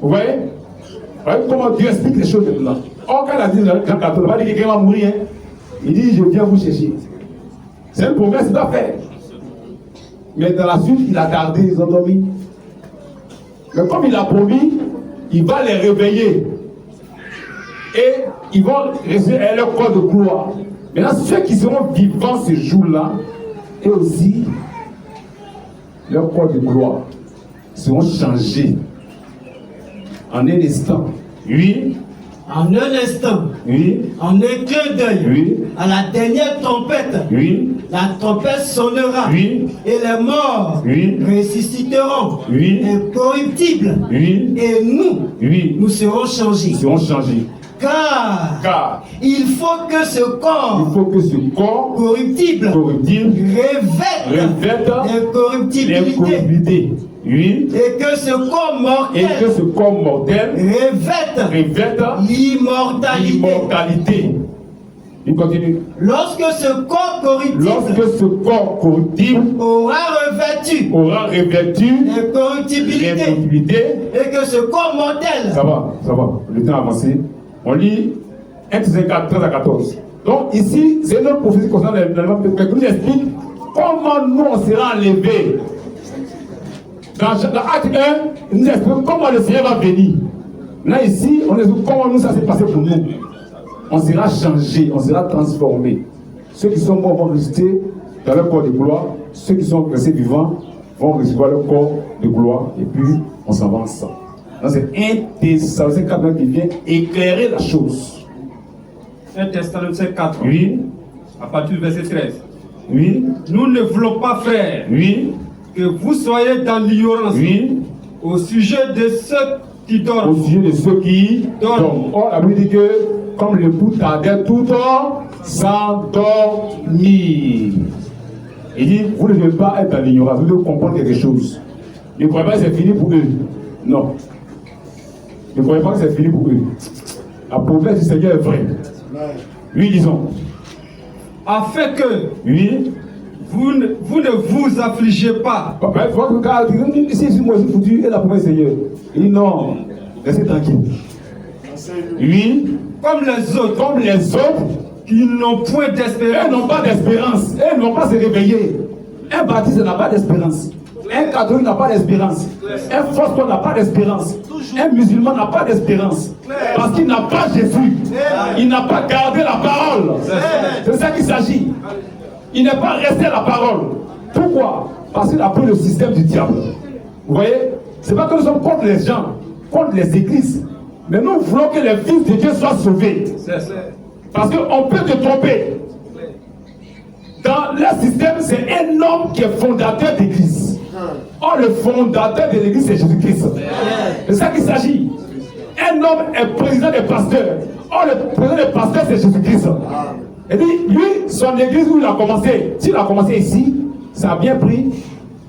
Vous voyez? Vous voyez comment Dieu explique les choses maintenant. Or, quand il a dit dans Jean 14, il va dire que quelqu'un va mourir. Hein. Il dit, je viens vous chercher. C'est une promesse qu'il doit faire. Mais dans la suite, il a tardé, ils ont dormi. Mais comme il a promis, il va les réveiller. Et ils vont rester à leur corps de gloire. Maintenant, ceux qui seront vivants ce jour-là, et aussi, leur corps de gloire seront changés en un instant. Oui. En un instant, Oui. en un clin d'œil, Oui. à la dernière trompette, Oui. la trompette sonnera Oui. et les morts Oui. ressusciteront Oui. incorruptibles. Oui. Et nous, Oui. nous serons changés. Ils seront changés. Car Il il faut que ce corps faut que ce corps corruptible corruptible revête l'incorruptibilité. l'incorruptibilité. Oui. Et que ce corps Et que mortel ce corps mortel revête revête l'immortalité. l'immortalité. Il continue. Lorsque ce corps corruptible Lorsque ce corps corruptible aura revêtu l'incorruptibilité, et que ce corps mortel ça va, le temps a avancé. On lit 1 Thessaloniciens 13 à 14. Donc ici, c'est notre prophétie concernant l'enlèvement, mais qui nous explique comment nous on sera enlevés. Dans Acte 1, il nous explique comment le Seigneur va venir. Là ici, on explique comment nous ça s'est passé pour nous. On sera changé, on sera transformé. Ceux qui sont morts vont rester dans leur corps de gloire. Ceux qui sont restés vivants vont recevoir leur corps de gloire. Et puis, on s'avance. Donc, c'est un Thessaloniciens 4 qui vient éclairer la chose. 1 Thessaloniciens 4, Oui, à partir du verset 13. oui, Nous ne voulons pas, frères, oui, que vous soyez dans l'ignorance oui. au sujet de ceux qui Au dorment. sujet de ceux qui dorment. Or, la Bible dit que, comme le bout tardait tout s'endormir. Il dit, vous ne devez pas être dans l'ignorance, vous devez comprendre quelque chose. Ne croyez pas que c'est fini pour eux. Non. Ne croyez pas que c'est fini pour eux. La promesse du Seigneur est vraie. Oui, disons. Afin que Oui. vous ne vous affligez pas. Ici, moi, je vous dis, et la promesse du Seigneur. Il dit non, restez tranquille. Oui. Comme les autres, Comme les autres, qui n'ont point eux d'espérance. n'ont pas d'espérance. Eux n'ont pas se réveiller. Un baptiste n'a pas d'espérance. Un catholique n'a pas d'espérance. Un fausse n'a pas d'espérance. Un musulman n'a pas d'espérance. Parce qu'il n'a pas Jésus. Il n'a pas gardé la parole. C'est ça qu'il s'agit. Il n'est pas resté à la parole. Pourquoi? Parce qu'il a pris le système du diable. Vous voyez? C'est pas que nous sommes contre les gens, contre les églises. Mais nous voulons que les fils de Dieu soient sauvés. Parce qu'on peut te tromper. Dans leur système, c'est un homme qui est fondateur d'église. Or, le fondateur de l'église, c'est Jésus-Christ. C'est ça qu'il s'agit. Un homme est président des pasteurs. Or, le président des pasteurs, c'est Jésus-Christ. Et puis, lui, son église où il a commencé, s'il a commencé ici, ça a bien pris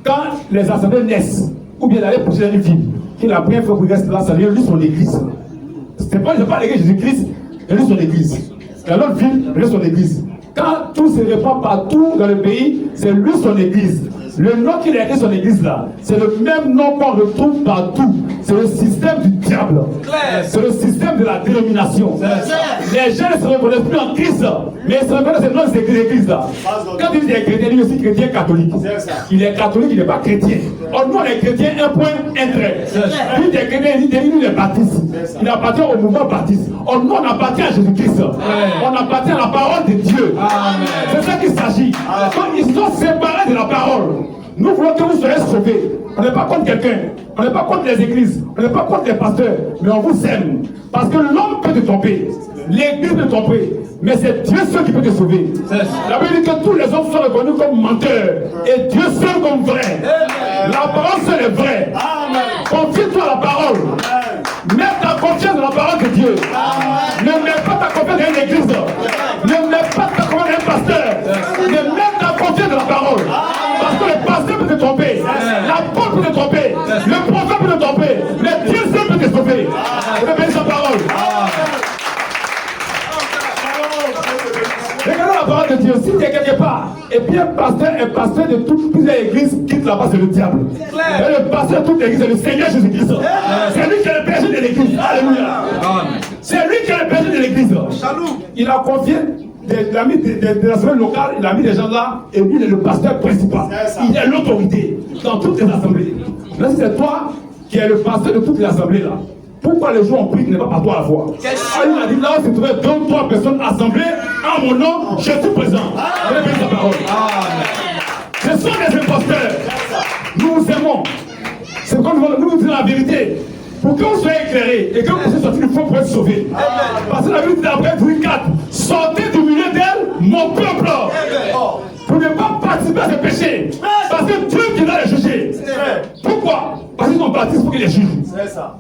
quand les assemblées naissent, ou bien d'aller pousser une ville, qu'il a pris un feu pour rester là, ça lui son église. C'est pas l'église Jésus-Christ, il est son église. Dans l'autre ville, il est son église. Quand tout se répand partout dans le pays, c'est lui son église. Le nom qu'il a écrit son église là, c'est le même nom qu'on retrouve partout. C'est le système du diable. C'est le système de la dénomination. Les gens ne se reconnaissent plus en Christ, mais ils se reconnaissent dans ces églises là. Quand il dit chrétien, il est aussi chrétien catholique. Il est catholique, il n'est pas chrétien. Or, nous, on est chrétien, un point, un trait. Lui, il est chrétien, il est baptiste. Il appartient au mouvement baptiste. Or, nous, on appartient à Jésus-Christ. On appartient à la parole de Dieu. C'est ça qu'il s'agit. Quand ils sont séparés de la parole, nous voulons que vous soyez sauvés. On n'est pas contre quelqu'un. On n'est pas contre les églises. On n'est pas contre les pasteurs. Mais on vous aime. Parce que l'homme peut te tromper. L'église peut te tromper. Mais c'est Dieu seul qui peut te sauver. La Bible dit que tous les hommes sont reconnus comme menteurs. Et Dieu seul comme vrai. La parole seule est vraie. Confie-toi à la parole. Mets ta confiance dans la parole de Dieu. Ne mets pas ta confiance dans une église. Ne mets pas ta confiance dans un pasteur. Ne mets ta confiance dans la parole. Parce que le pasteur peut te tromper. L'apôtre peut te tromper. Le prophète peut te tromper. Mais Dieu seul peut te sauver. Répète sa parole. Regardez la parole de Dieu. Si tu es quelque part, et puis un pasteur de toute plusieurs églises quitte là-bas, c'est le diable. Et le pasteur de toute l'église, c'est le Seigneur Jésus-Christ. C'est lui qui est le berger de l'église. Alléluia. C'est lui qui est le berger de l'église. Il a confié il a mis de l'assemblée locale, il a mis des gens là, et lui il est le pasteur principal. Il est l'autorité dans toutes les assemblées. Là, si c'est toi qui es le pasteur de toutes les assemblées là, pourquoi les gens ont pris n'est pas par toi à la fois? Il a dit là où se trouvaient 2 ou 3 personnes assemblées, en mon nom, je suis présent. Répète sa parole. Ce sont des imposteurs. Nous vous aimons. C'est comme nous vous disons la vérité. Pour que vous soyez éclairés et que vous puissiez sortir du fond pour être sauvés. Parce que la Bible dit après Louis 4, sortez du milieu d'elle, mon peuple. Pour ne pas participer à ces péchés. Parce que Dieu qui va les juger. Pourquoi? Parce qu'ils sont baptistes pour qu'ils les jugent.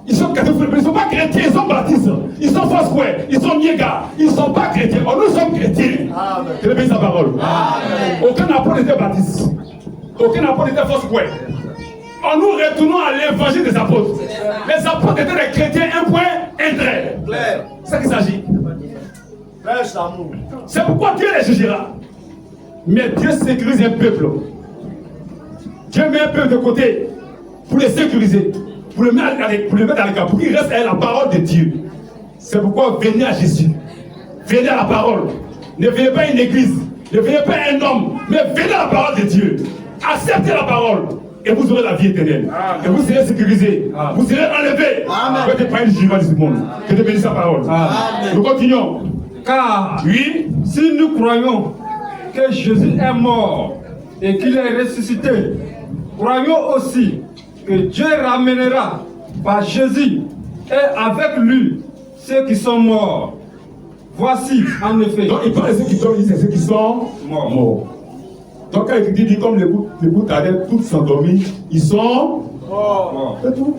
Ils sont catholiques, mais ils ne sont pas chrétiens, ils sont baptistes. Ils sont foursquare, ils sont miégas, ils ne sont pas chrétiens. Or, nous sommes chrétiens. Je vais sa parole. Aucun apôtre n'était baptiste. Aucun apôtre n'était foursquare. En nous retournons à l'évangile des apôtres. Les apôtres étaient des chrétiens, un point, un trait. C'est ça qu'il s'agit. Prêche l'amour. C'est pourquoi Dieu les jugera. Mais Dieu sécurise un peuple. Dieu met un peuple de côté pour les sécuriser, pour le mettre à l'écart, pour qu'il reste à la parole de Dieu. C'est pourquoi venez à Jésus. Venez à la parole. Ne venez pas à une église. Ne venez pas à un homme. Mais venez à la parole de Dieu. Acceptez la parole. Et vous aurez la vie éternelle. Amen. Et vous serez sécurisés. Amen. Vous serez enlevés. Que Dieu prenne le jugement de ce monde. Que Dieu bénisse sa parole. Amen. Nous continuons. Car oui, si nous croyons que Jésus est mort et qu'il est ressuscité, croyons aussi que Dieu ramènera par Jésus et avec lui ceux qui sont morts. Voici, en effet. Donc il parle de ceux qui dorment, c'est ceux qui sont morts. Donc quand il dit comme les bouts d'Adam, tous s'endormis, ils sont morts. C'est tout.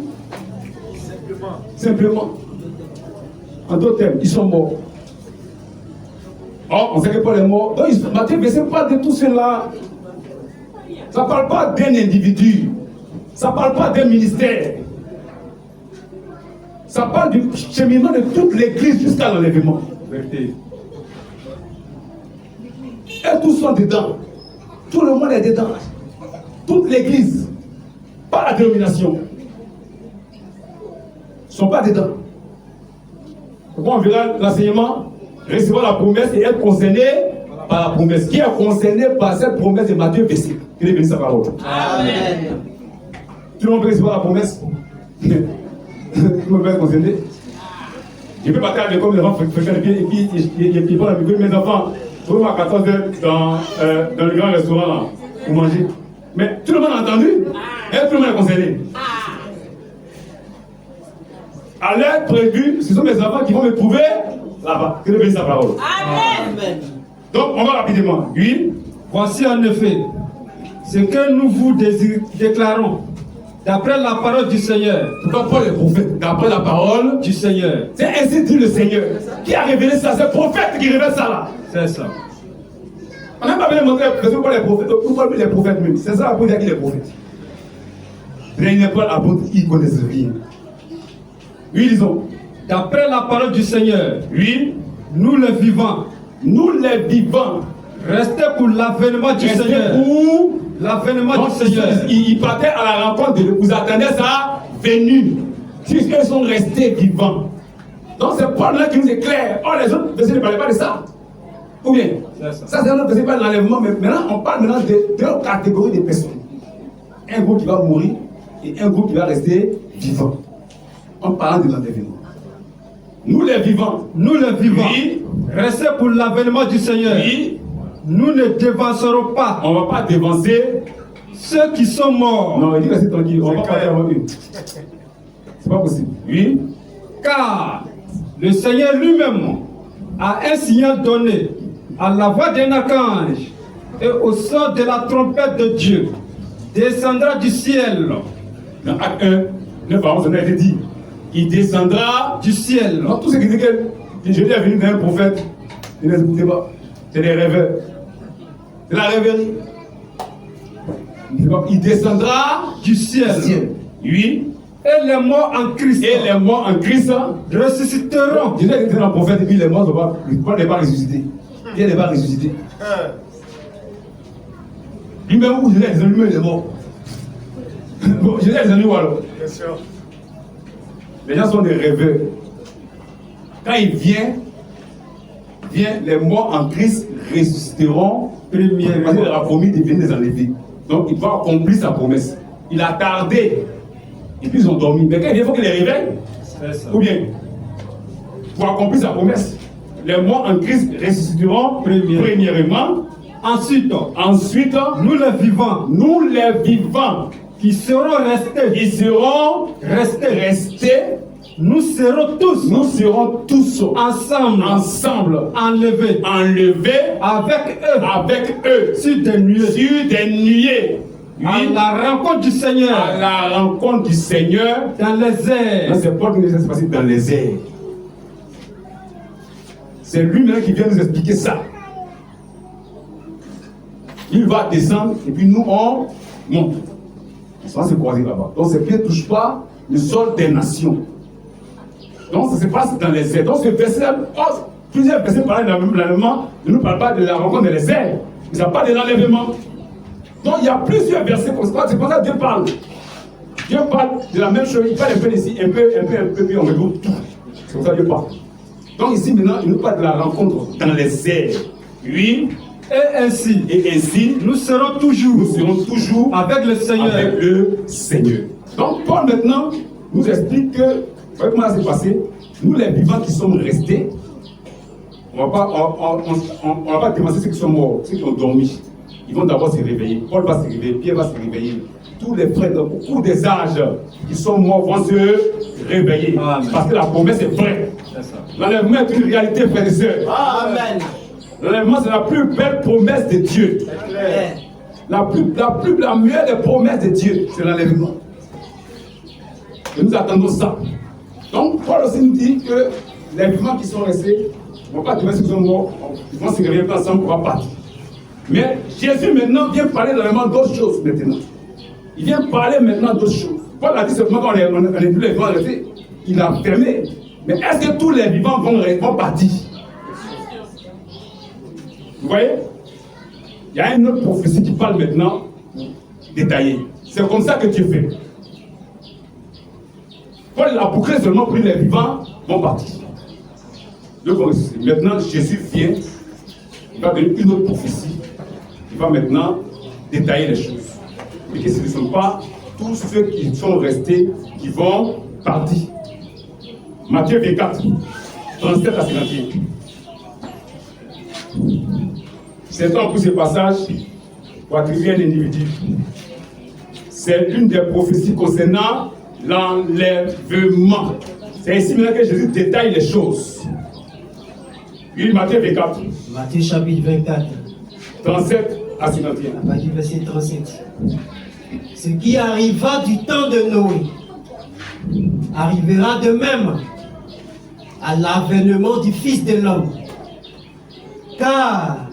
Simplement. En d'autres termes, ils sont morts. Or, on sait que Paul est mort. Donc Matthieu ne parle pas de tout cela. Ça ne parle pas d'un individu. Ça ne parle pas d'un ministère. Ça parle du cheminement de toute l'église jusqu'à l'enlèvement. Et tous sont dedans. Tout le monde est dedans. Toute l'église. Pas la dénomination. Ils ne sont pas dedans. Pourquoi on verra l'enseignement, recevoir la promesse et être concerné par la promesse. Qui est concerné par cette promesse de Matthieu verset. Il est béni sa parole. Amen. Tout le monde peut recevoir la promesse. Tout le monde peut être concerné. Je peux partir à l'école, les enfants fréquentent bien et puis ils vont à l'école. Mes enfants, vous à 14 heures dans le grand restaurant là, pour manger. Mais tout le monde a entendu et tout le monde est concerné. À l'heure prévue, ce sont mes enfants qui vont me trouver là-bas. Que Dieu bénisse sa parole. Amen. Donc, on va rapidement. Oui. Voici en effet ce que nous vous déclarons. D'après la parole du Seigneur. Pourquoi Paul est prophète? D'après la parole du Seigneur. C'est ainsi dit le Seigneur. Qui a révélé ça? C'est le prophète qui révèle ça là. C'est ça. On n'a pas bien montré pourquoi les prophètes. Pourquoi les prophètes même? C'est ça pour dire qu'il est prophète. Mais il n'est pas l'apôtre, il ne connaît rien. Oui, disons. D'après la parole du Seigneur. Oui. Nous les vivants. Nous les vivants. Restez pour l'avènement du Seigneur. Pour l'avènement du Seigneur. Ils partaient à la rencontre de lui. Vous attendez sa venue. Puisqu'ils sont restés vivants. Donc c'est Paul là qui nous éclaire. Oh, les autres versets ne parlaient pas de ça. Ou bien, ça c'est un autre verset, pas de l'enlèvement, mais maintenant on parle maintenant de deux catégories de personnes. Un groupe qui va mourir et un groupe qui va rester vivant. En parlant de l'enlèvement. Nous les vivants. Nous les vivants. Oui. Restez pour l'avènement du Seigneur. Oui. Nous ne dévancerons pas. On ne va pas dévancer ceux qui sont morts. Non, il dit restez tranquille. On va pas faire avant eux. C'est pas possible. Oui. Car le Seigneur lui-même a un signal donné à la voix d'un archange et au son de la trompette de Dieu. Descendra du ciel. Dans Acte 1, 9 à 11, on a été dit. Il descendra du ciel. Donc, tout ce qui dit que Jésus est venu d'un prophète, il ne écoutez pas. C'est des rêveurs. C'est la rêverie. Il descendra du ciel. Oui. Et les morts en Christ. Et les morts en Christ ressusciteront. Jésus était un prophète et puis les morts ne vont pas ressusciter. Il ne va pas ressusciter. Lui-même, où Jésus est lui-même, il est mort. Bon, Jésus est où alors? Bien sûr. Les gens sont des rêveurs. Quand il vient, les morts en Christ ressusciteront. Premièrement, il a promis de venir les enlever. Donc il va accomplir sa promesse. Il a tardé. Et puis ils ont dormi. Mais quand il vient, il faut qu'il les réveille. Ou bien, pour accomplir sa promesse, les morts en Christ ressusciteront premièrement. Ensuite, nous les vivants, qui seront restés, nous serons tous ensemble enlevés avec eux sur des nuées. Oui. À la rencontre du Seigneur. Dans les airs. Non, c'est pas que ça se passe dans les airs. C'est lui-même qui vient nous expliquer ça. Il va descendre et puis nous on monte. Ça va se croiser là-bas. Donc ces pieds ne touchent pas le sol des nations. Donc ça se passe dans les airs. Donc ce verset Plusieurs personnes parlent de l'enlèvement, ne nous parlent pas de la rencontre des airs. Ils ne parlent pas de l'enlèvement. Donc il y a plusieurs versets comme ça. C'est pour ça que Dieu parle. Dieu parle de la même chose. Il parle un peu ici, un peu, puis on regroupe tout. C'est pour ça que Dieu parle. Donc ici maintenant, il nous parle de la rencontre dans les airs. Oui. Et ainsi, nous serons toujours avec le Seigneur. Donc Paul maintenant nous explique que, vous voyez comment ça s'est passé. Nous les vivants qui sommes restés, on ne va pas démasser ceux qui sont morts, ceux qui ont dormi. Ils vont d'abord se réveiller. Paul va se réveiller, Pierre va se réveiller. Tous les frères au cours des âges qui sont morts vont se réveiller. Amen. Parce que la promesse est vraie. L'enlèvement est une réalité, frères et sœurs. Amen. L'enlèvement, c'est la plus belle promesse de Dieu. La meilleure des promesses de Dieu, c'est l'enlèvement. Et nous attendons ça. Donc, Paul aussi nous dit que les vivants qui sont restés ne vont pas demeurer ceux qui sont morts, ils vont se réveiller ensemble pour partir. Mais Jésus maintenant vient parler vraiment d'autres choses maintenant. Il vient parler maintenant d'autres choses. Paul a dit simplement quand on est vu les vivants restés, il a fermé. Mais est-ce que tous les vivants vont partir? Vous voyez? Il y a une autre prophétie qui parle maintenant détaillée. C'est comme ça que Dieu fait. Paul l'a bouclé seulement pour les vivants vont partir. Maintenant, Jésus vient, il va donner une autre prophétie. Il va maintenant détailler les choses. Et que ce ne sont pas tous ceux qui sont restés qui vont partir. Matthieu 24, 37 à 51. Certains ont pris ce passage pour attribuer un individu. C'est une des prophéties concernant l'enlèvement. C'est ici maintenant que Jésus détaille les choses. Oui, Matthieu 24. Matthieu chapitre 24. 37 à 51. À partir du verset 37. Ce qui arriva du temps de Noé arrivera de même à l'avènement du Fils de l'homme. Car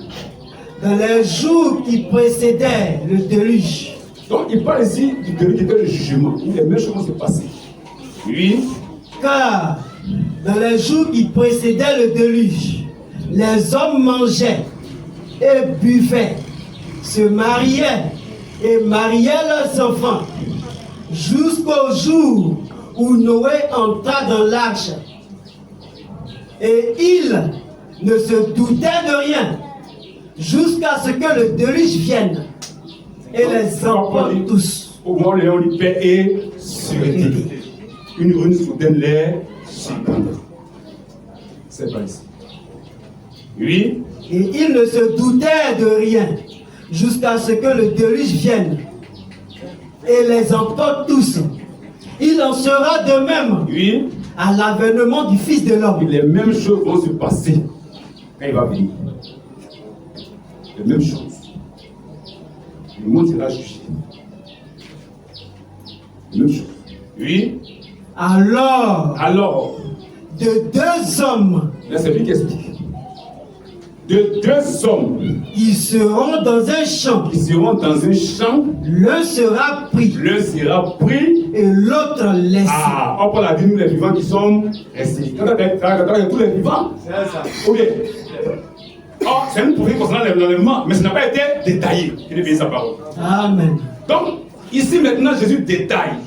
dans les jours qui précédaient le déluge. Donc il parle ici du déluge qui était le jugement. Les mêmes choses vont se passer. Oui. Car dans les jours qui précédaient le déluge, les hommes mangeaient et buvaient, se mariaient et mariaient leurs enfants, jusqu'au jour où Noé entra dans l'arche. Et il ne se doutait de rien, jusqu'à ce que le déluge vienne et les emporte tous. Au moment où Léon dit paix et sûreté. Une ruine soudaine les surprendra. C'est pas ici. Oui. Et il ne se doutait de rien, jusqu'à ce que le déluge vienne et les emporte tous. Il en sera de même, oui, à l'avènement du Fils de l'homme. Les mêmes choses vont se passer quand il va venir. Les mêmes choses. Le monde sera jugé. Les mêmes choses. Oui. Alors, de deux hommes, là c'est lui qui explique. De deux hommes qui seront dans un champ. L'un sera pris. Et l'autre laissé. Ah, on parle à dire nous les vivants qui sommes restés. Quand il y a tous les vivants. C'est ça. Ok. Oh, c'est une prophétie concernant l'enlèvement, mais ça n'a pas été détaillé. Il est bien sa parole. Amen. Donc, ici maintenant, Jésus détaille.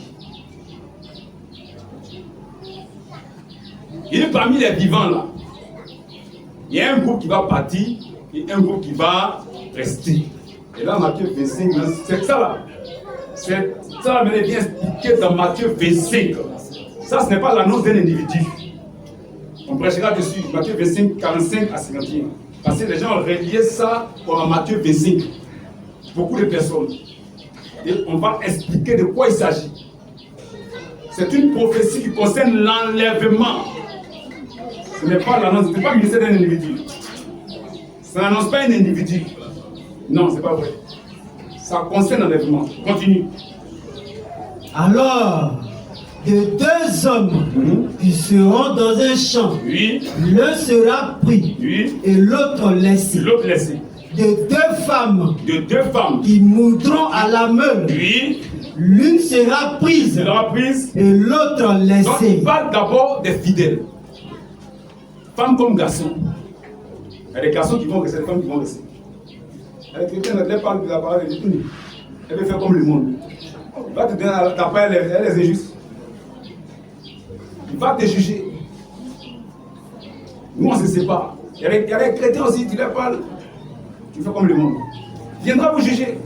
Il est parmi les vivants là. Il y a un groupe qui va partir et un groupe qui va rester. Et là, Matthieu 25, c'est ça là. C'est ça, mais il est bien expliqué dans Matthieu 25. Ça, ce n'est pas l'annonce d'un individu. On prêchera dessus, Matthieu 25, 45 à 51. Parce que les gens ont relié ça à Matthieu 25. Beaucoup de personnes. Et on va expliquer de quoi il s'agit. C'est une prophétie qui concerne l'enlèvement. Ce n'est pas l'annonce, ce n'est pas le ministère d'un individu. Ça n'annonce pas un individu. Non, ce n'est pas vrai. Ça concerne l'enlèvement. Continue. Alors, de deux hommes qui seront dans un champ, oui, l'un sera pris, oui, et l'autre laissé. L'autre laissé. De deux femmes qui moudront à la meule, oui, l'une sera prise, et l'autre laissée. Donc il parle d'abord des fidèles. Femmes comme garçons. Il y a des garçons qui vont rester, des femmes qui vont rester. Quelqu'un ne parle de la parole, elle veut faire comme le monde. Il va te donner ta parole, elle est injuste. Il va te juger. Nous, on se sépare. Il y a des chrétiens aussi, tu leur parles, tu fais comme le monde. Il viendra vous juger.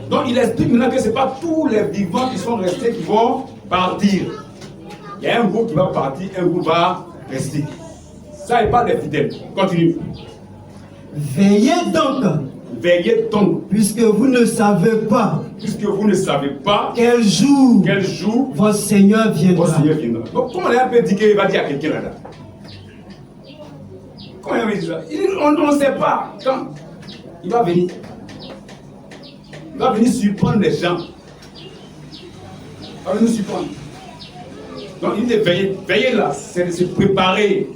Donc, il explique maintenant que ce n'est pas tous les vivants qui sont restés qui vont partir. Il y a un groupe qui va partir, un groupe va rester. Ça, il parle des fidèles. Continue. Veillez donc. Veillez donc. Puisque vous ne savez pas. Puisque vous ne savez pas. Quel jour. Quel jour. Votre Seigneur viendra. Votre Seigneur viendra. Donc, comment on peut dire qu'il va dire à quelqu'un là-bas? Comment il va dire ça? On ne sait pas quand il va venir. Il va venir surprendre les gens. Il va venir surprendre. Donc il dit veiller. Veiller là, c'est de se préparer.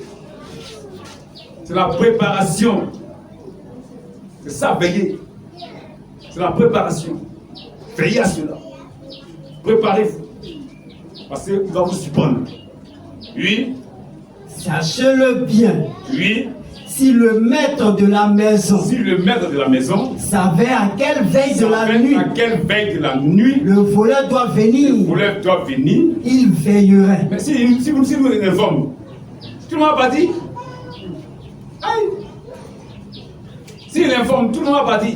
C'est la préparation. C'est ça, veiller. C'est la préparation. Veillez à cela. Préparez-vous. Parce qu'il va vous surprendre. Oui. Sachez-le bien. Oui. Si le maître de la maison. Si le maître de la maison. Savait à quelle veille de la nuit. À quelle veille de la nuit. Le voleur doit venir. Le voleur doit venir. Il veillerait. Mais si vous informez, tout le monde va partir. Aïe. S'il informe, tout le monde va partir.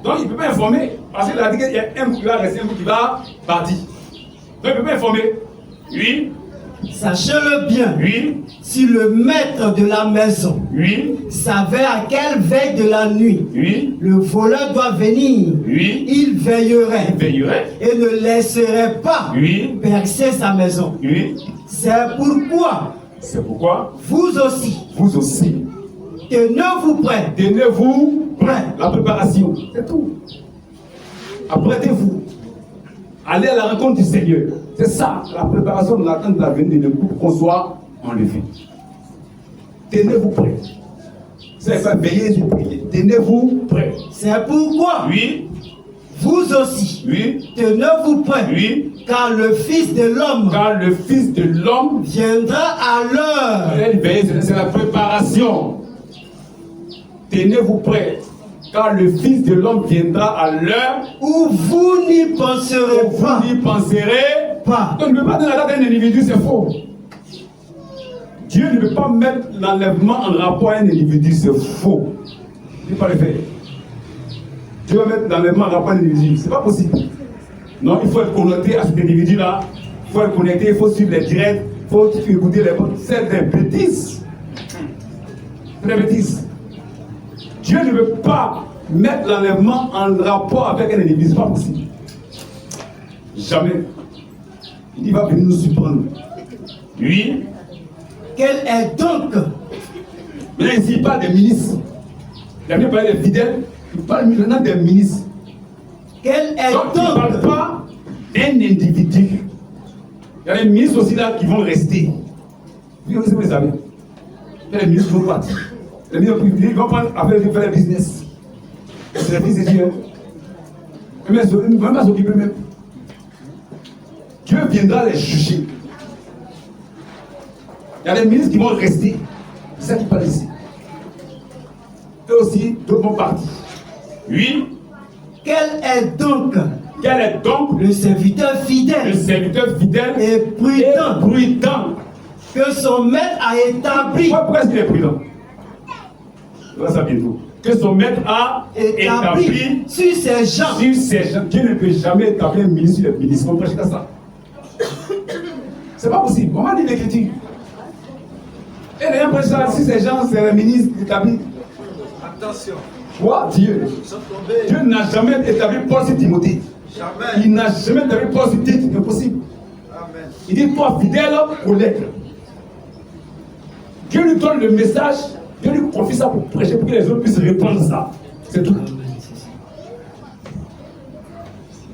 Donc il ne peut pas informer. Parce qu'il a dit qu'il y a un bout qui va rester, un bout qui va partir. Donc il ne peut pas informer. Oui. Sachez-le bien. Oui. Si le maître de la maison. Oui. Savait à quelle veille de la nuit. Oui. Le voleur doit venir. Oui. Il veillerait. Il veillerait. Et ne laisserait pas. Oui. Percer sa maison. Oui. C'est pourquoi. C'est pourquoi. Vous aussi. Vous aussi. Tenez-vous prêts. Tenez-vous prêts. La préparation. C'est tout. Apprêtez-vous. Allez à la rencontre du Seigneur. C'est ça, la préparation de l'attente de la venue de couple, qu'on soit enlevé. Tenez-vous prêts. C'est pas veiller et prier. Tenez-vous prêts. C'est pourquoi. Oui. Vous aussi. Oui. Tenez-vous prêts. Oui. Car le Fils de l'homme. Car le Fils de l'homme viendra à l'heure. C'est la préparation. Tenez-vous prêts. Car le Fils de l'homme viendra à l'heure où vous n'y penserez pas. Vous n'y penserez pas. Donc, ne peut pas donner la date d'un individu, c'est faux. Dieu ne peut pas mettre l'enlèvement en rapport à un individu, c'est faux. Il ne peut pas le faire. Dieu va mettre l'enlèvement en rapport à un individu, c'est pas possible. Non, il faut être connecté à cet individu-là. Il faut être connecté, il faut suivre les directs, il faut écouter les bonnes. C'est des bêtises. C'est des bêtises. Dieu ne veut pas mettre l'enlèvement en rapport avec un individu, c'est pas possible. Jamais. Il va venir nous surprendre. Oui. Quel est donc? Maintenant, ici, il parle des ministres. Il a bien parlé des fidèles. Il parle maintenant des ministres. Quel est donc? Il ne parle pas d'un individu. Il y a des ministres aussi là qui vont rester. Vous savez. Il y a des ministres qui vont partir. Les ministres ils vont prendre affaire de faire le business. C'est le fils de Dieu. Ils ne vont pas s'occuper même. Dieu viendra les juger. Il y a des ministres qui vont rester. C'est ça qui parle ici. Eux aussi, d'autres vont partir. Oui. Quel est donc le serviteur fidèle et prudent que son maître a établi? Pourquoi est-ce qu'il est prudent? On va ça bientôt. Que son maître a établi sur ses gens. Dieu ne peut jamais établir un ministre sur les ministres. On prêche à ça. C'est pas possible. On va lire l'écriture. Et rien prêche ça. Si ces gens, c'est le ministre établi. Attention. Quoi? Dieu. Dieu n'a jamais établi Paul sur Timothée. Jamais. Il n'a jamais établi Paul sur Tite. C'est impossible. Amen. Il dit toi fidèle aux lettres. Dieu lui donne le message. Dieu lui confie ça pour prêcher, pour que les autres puissent répondre ça. C'est tout.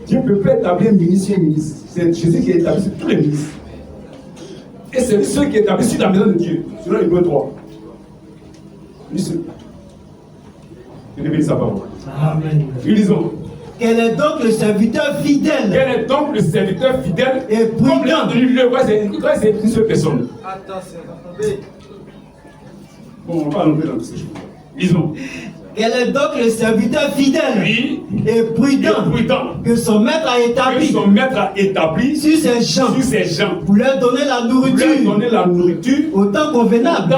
Dieu ne peut pas établir un ministre sur un ministre. C'est Jésus qui est établi sur tous les ministres. Et c'est ceux qui est établi sur la maison de Dieu. Selon Hébreux 3. Lui seul. Je bénis sa parole. Amen. Nous lisons. Quel est donc le serviteur fidèle? Quel est donc le serviteur fidèle et prudent? Comme le roi, c'est une seule personne. Attention, attendez. Bon, on va entrer dans toutes ces choses. Lisons. Quel est donc le serviteur fidèle Oui. et prudent que son maître a établi sur ses gens pour leur donner la nourriture au temps convenable.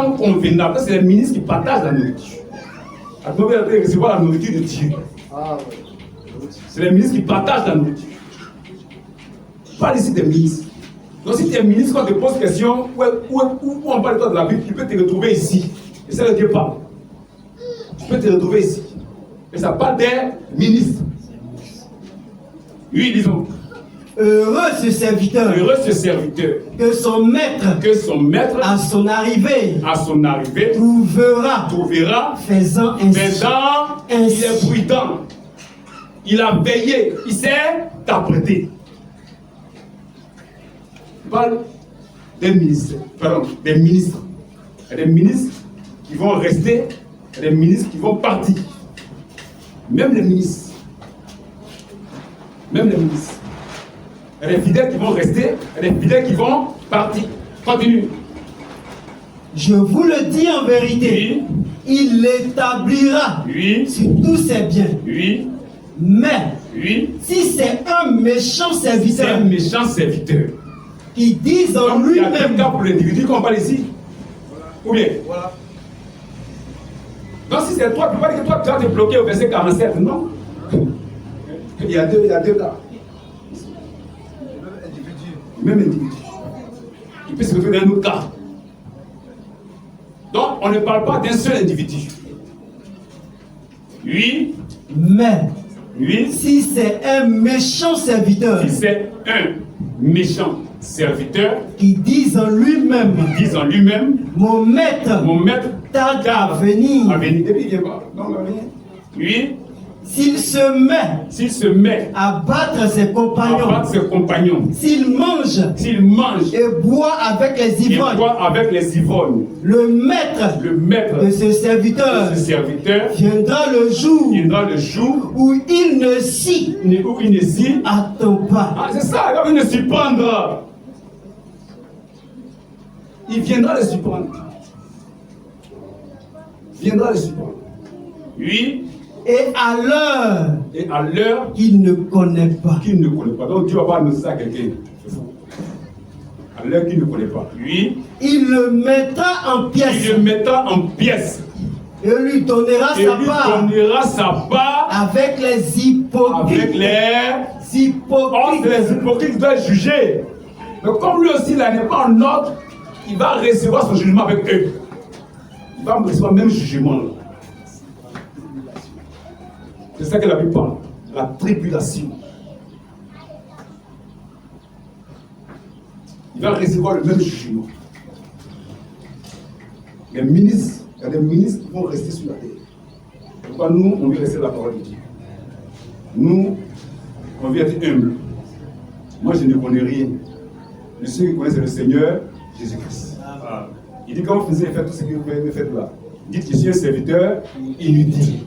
C'est les ministres qui partagent la nourriture. À recevoir la nourriture de Dieu. C'est les ministres qui partagent la nourriture. Je parle ici des ministres. Donc si tu es ministre, quand tu te poses question, où on parle de toi de la Bible, tu peux te retrouver ici. Et c'est le Dieu parle. Tu peux te retrouver ici. Et ça parle des ministres. Oui, disons. Heureux ce serviteur. Heureux ce serviteur. Que son maître, à son arrivée, trouvera faisant ainsi. Il est prudent. Il a veillé. Il s'est apprêté. Il parle des ministres. Des ministres. Il y a des ministres qui vont rester. Il y a des ministres qui vont partir. Même les ministres. Il y a des fidèles qui vont rester. Il y a des fidèles qui vont partir. Continue. Je vous le dis en vérité. Oui. Il l'établira sur tous ses biens. Oui. Mais si c'est un méchant serviteur, qui dit en lui-même. Il y a quel cas pour l'individu qu'on parle ici? Ou bien? Voilà. Donc si c'est toi, tu ne peux pas dire que toi tu vas te bloquer au verset 47, non? Il y a deux cas. Même individu. Il peut se retrouver dans un autre cas. Donc on ne parle pas d'un seul individu. Oui. Mais si c'est un méchant serviteur. Si c'est un méchant serviteur qui dit en lui-même. Mon maître tarde à venir. Depuis il vient pas. Oui. S'il se met à battre ses compagnons, s'il mange et boit avec les ivrognes, le maître de ce serviteur viendra le jour où il ne s'y attend pas. Ah, c'est ça, il ne s'y prendra. Il viendra le surprendre. Oui. Et à l'heure qu'il ne connaît pas. Donc Dieu va pas annoncer ça à quelqu'un. À l'heure qu'il ne connaît pas. Oui. Il le mettra en pièces. Et lui donnera sa part. Avec les hypocrites. Les hypocrites doivent juger. Mais comme lui aussi là n'est pas en ordre, il va recevoir son jugement avec eux. Il va recevoir le même jugement là. C'est ça que la Bible parle. La tribulation. Il va recevoir le même jugement. Il y a des ministres qui vont rester sur la terre. Pourquoi nous, on veut rester la parole de Dieu? Nous, on veut être humble. Moi, je ne connais rien. Le seul qui connaît, c'est le Seigneur Jésus-Christ. Il dit, quand vous faisiez faire tout ce que vous avez fait là, dites que je suis un serviteur inutile.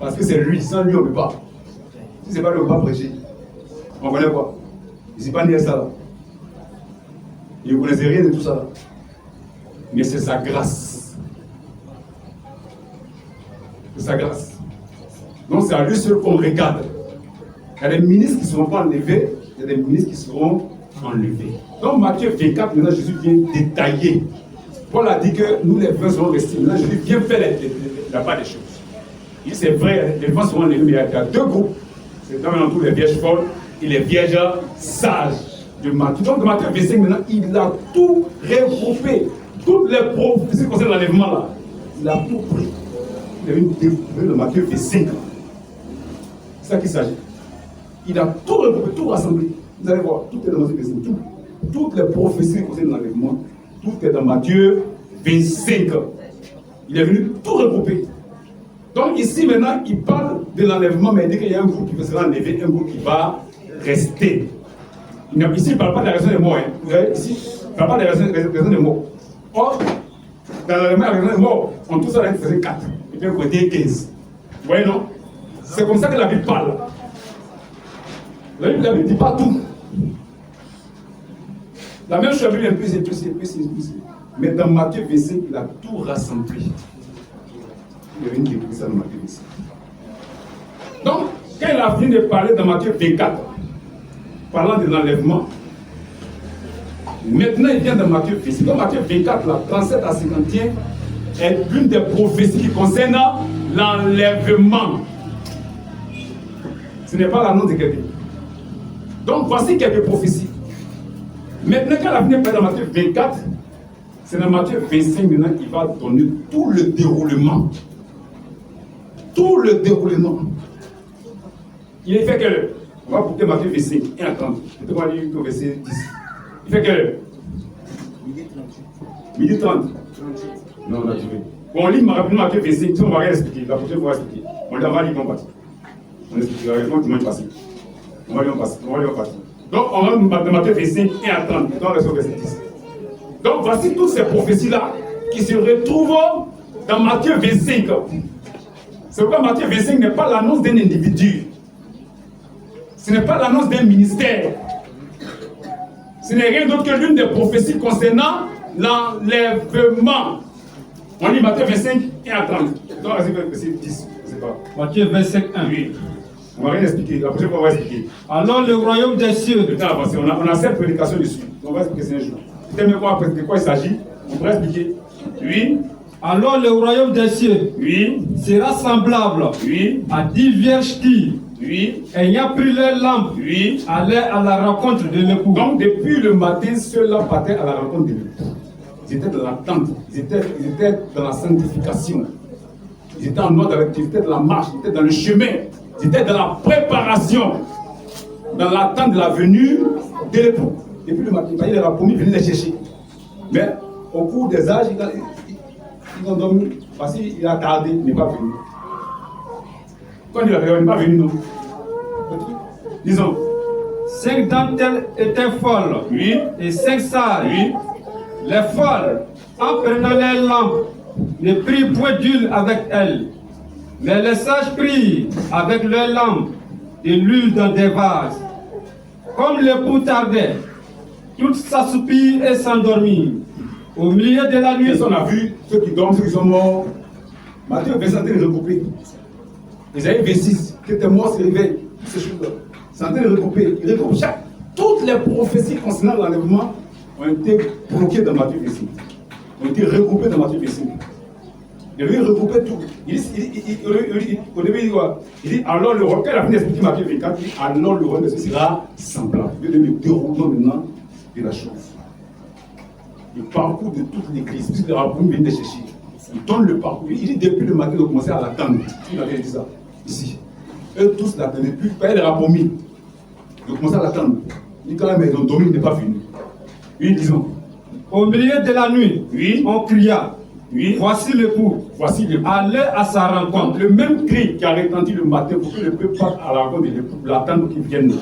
Parce que c'est lui, sans lui on ne peut pas. Si ce n'est pas lui, on ne peut pas prêcher. On connaît quoi? Il ne s'est pas né à ça là. Il ne connaissait rien de tout ça là. Mais c'est sa grâce. C'est sa grâce. Donc c'est à lui seul qu'on regarde. Il y a des ministres qui ne seront pas enlevés, il y a des ministres qui seront enlevés. Donc Matthieu 24, maintenant Jésus vient détailler. Paul a dit que nous les vins seront restés. Maintenant Jésus vient faire la part des choses. Il dit c'est vrai, les vins seront enlevés, mais il y a deux groupes. C'est dans tous les vierges folles et les vierges sages de Matthieu. Donc Matthieu 25, maintenant, il a tout regroupé. Toutes les prophéties concernant l'enlèvement là, il a tout pris. Il a une découverte de Matthieu 25. C'est ça qu'il s'agit. Il a tout regroupé, tout rassemblé. Vous allez voir, tout est dans Matthieu 25. Toutes les prophéties concernant l'enlèvement, tout est dans Matthieu 25. Il est venu tout regrouper. Donc ici maintenant, il parle de l'enlèvement, mais il dit qu'il y a un groupe qui sera enlevé, un groupe qui va rester. Ici, il ne parle pas de la raison des morts. Hein. Vous voyez, ici, il ne parle pas de la raison des morts. Or, dans l'enlèvement, la raison des morts, on trouve ça là, il faisait 4. Et puis, on côté 15. Vous voyez, non? C'est comme ça que la Bible parle. La Bible ne dit pas tout. La même chose, un peu. Mais dans Matthieu 25, il a tout rassemblé. Il est venu découvrir ça dans Matthieu 25. Donc, quand il a fini de parler dans Matthieu 24, parlant de l'enlèvement, maintenant il vient dans Matthieu 25. Dans Matthieu 24, là, 37 à 51, est l'une des prophéties qui concerne l'enlèvement. Ce n'est pas l'annonce de quelqu'un. Donc, voici quelques prophéties. Maintenant, quand il a fini de parler dans Matthieu 24, c'est dans Matthieu 25 maintenant qu'il va donner tout le déroulement. Tout le déroulement. Il fait que, on va porter Matthieu 25 et attendre. Je vais lire au verset 10. Il fait que, midi 30. Non, on a duré. Bon, on lit rapidement Matthieu 25, on va rien expliquer. La prochaine fois, on va expliquer. On va lire combattre. On expliquera comment tu m'as passé. On va lire en passé. Donc, on va dans Matthieu 25 et attendre. Donc, on reste au verset 10. Donc, voici toutes ces prophéties-là qui se retrouvent dans Matthieu 25. C'est pourquoi Matthieu 25 n'est pas l'annonce d'un individu. Ce n'est pas l'annonce d'un ministère. Ce n'est rien d'autre que l'une des prophéties concernant l'enlèvement. On lit Matthieu 25 et à 30. Donc, verset 10. Je sais pas. Matthieu 25, 1. Oui. On va rien expliquer. La prochaine fois, on va expliquer. Alors le royaume des cieux. Le temps avancé. On a 7 prédications dessus. On va expliquer un jour. De quoi il s'agit, on pourrait expliquer. Oui. Alors le royaume des cieux sera semblable à 10 vierges qui, ayant pris leur lampe, allaient à la rencontre de l'époux. Donc depuis le matin, ceux-là partaient à la rencontre de l'époux. Ils étaient dans l'attente, ils étaient dans la sanctification. Ils étaient en ordre avec, ils étaient dans la marche, ils étaient dans le chemin, ils étaient dans la préparation, dans l'attente de la venue de l'époux. Depuis le matin, il leur a promis de venir les chercher. Mais au cours des âges, ils ont dormi parce qu'il a tardé, il n'est pas venu. Quand il n'est pas venu, non. Disons. 5 d'entre elles étaient folles. Et 5 sages. Les folles, en prenant les lampes, ne prirent point d'huile avec elles. Mais les sages prirent avec leurs lampes de l'huile dans des vases. Comme l'époux tardait, toutes s'assoupirent et s'endormirent. Au milieu de la nuit. On a vu ceux qui dorment, ceux qui sont morts. Matthieu 25 est recoupé. Isaïe 26, qui était mort, se réveille. Ces choses-là. C'est en train de regrouper. Il regroupe toutes les prophéties concernant l'enlèvement ont été bloquées dans Matthieu 25. Ont été regroupées dans Matthieu 25. Il veut regrouper tout. Au début, il dit quoi? Il dit alors le roi, quand il a fini d'expliquer Matthieu 24, il dit alors le roi de ceci sera semblable. Il veut donner le déroulement maintenant de la chose. Le parcours de toute l'église, puisque le rapport vient de chercher. Il donne le parcours. Il dit depuis le matin de commencer à l'attendre. Il avait dit ça ici. Eux tous l'attendaient depuis. Quand il leur a promis de commencer à l'attendre. Il dit quand même, ils ont dormi, il n'est pas venu. Oui, disons. Au milieu de la nuit, on cria. Voici l'époux. Voici l'époux. Allez à sa rencontre. Le même cri qui a retenti le matin pour que le peuple parte à la rencontre de l'époux, l'attendre qu'il vienne.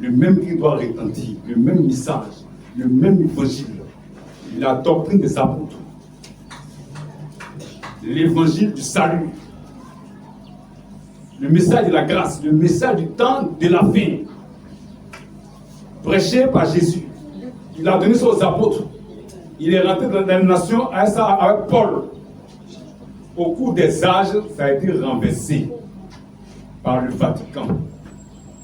Le même cri doit retentir. Le même message. Le même évangile. La doctrine des apôtres. L'évangile du salut. Le message de la grâce. Le message du temps de la fin. Prêché par Jésus. Il a donné ça aux apôtres. Il est rentré dans la nation avec Paul. Au cours des âges, ça a été renversé par le Vatican.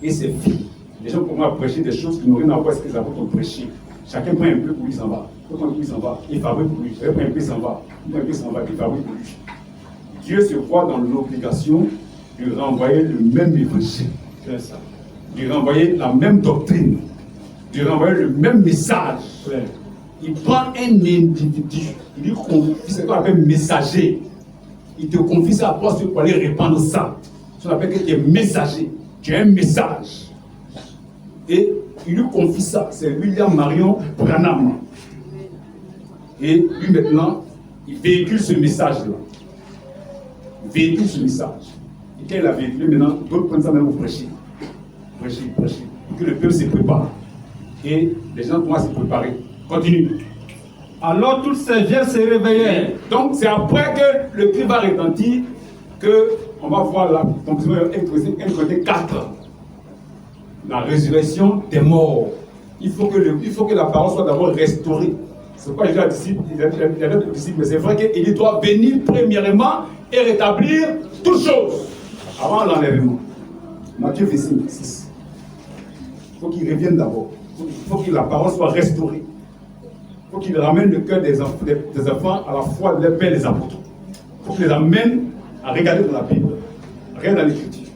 Et c'est fini. Les gens commencent à prêcher des choses qui n'ont rien à voir avec ce que les apôtres ont prêché. Chacun prend un peu pour lui, s'en va. Chacun prend un peu, il s'en va. Il fabrique pour lui. Chacun prend un peu, il s'en va. Il prend un peu, il s'en va. Il fabrique pour lui. Dieu se voit dans l'obligation de renvoyer le même évangile. C'est ça. De renvoyer la même doctrine. De renvoyer le même message. Ouais. Il prend un individu. Il lui confie ce qu'on appelle messager. Il te confie ça à toi pour aller répandre ça. Ce qu'on appelle que tu es messager. Tu as un message. Et il lui confie ça. C'est William Marion Branham. Et lui maintenant, il véhicule ce message-là. Il véhicule ce message. Et quand il a véhiculé maintenant, d'autres prennent ça même pour prêcher. Prêcher. Pour que le peuple se prépare. Et les gens commencent à se préparer. Continue. Alors toutes ces vierges se réveillèrent. Donc c'est après que le cri va retentir que on va voir la conclusion côté 4. La résurrection des morts. il faut que la parole soit d'abord restaurée. C'est pourquoi il y a d'autres disciples, mais c'est vrai qu'il doit venir premièrement et rétablir toutes choses avant l'enlèvement. Matthieu 25, 6. Il faut qu'il revienne d'abord. Il faut que la parole soit restaurée. Il faut qu'il ramène le cœur des enfants à la foi de leur père les apôtres. Il faut qu'il les amène à regarder dans la Bible, rien dans l'Écriture.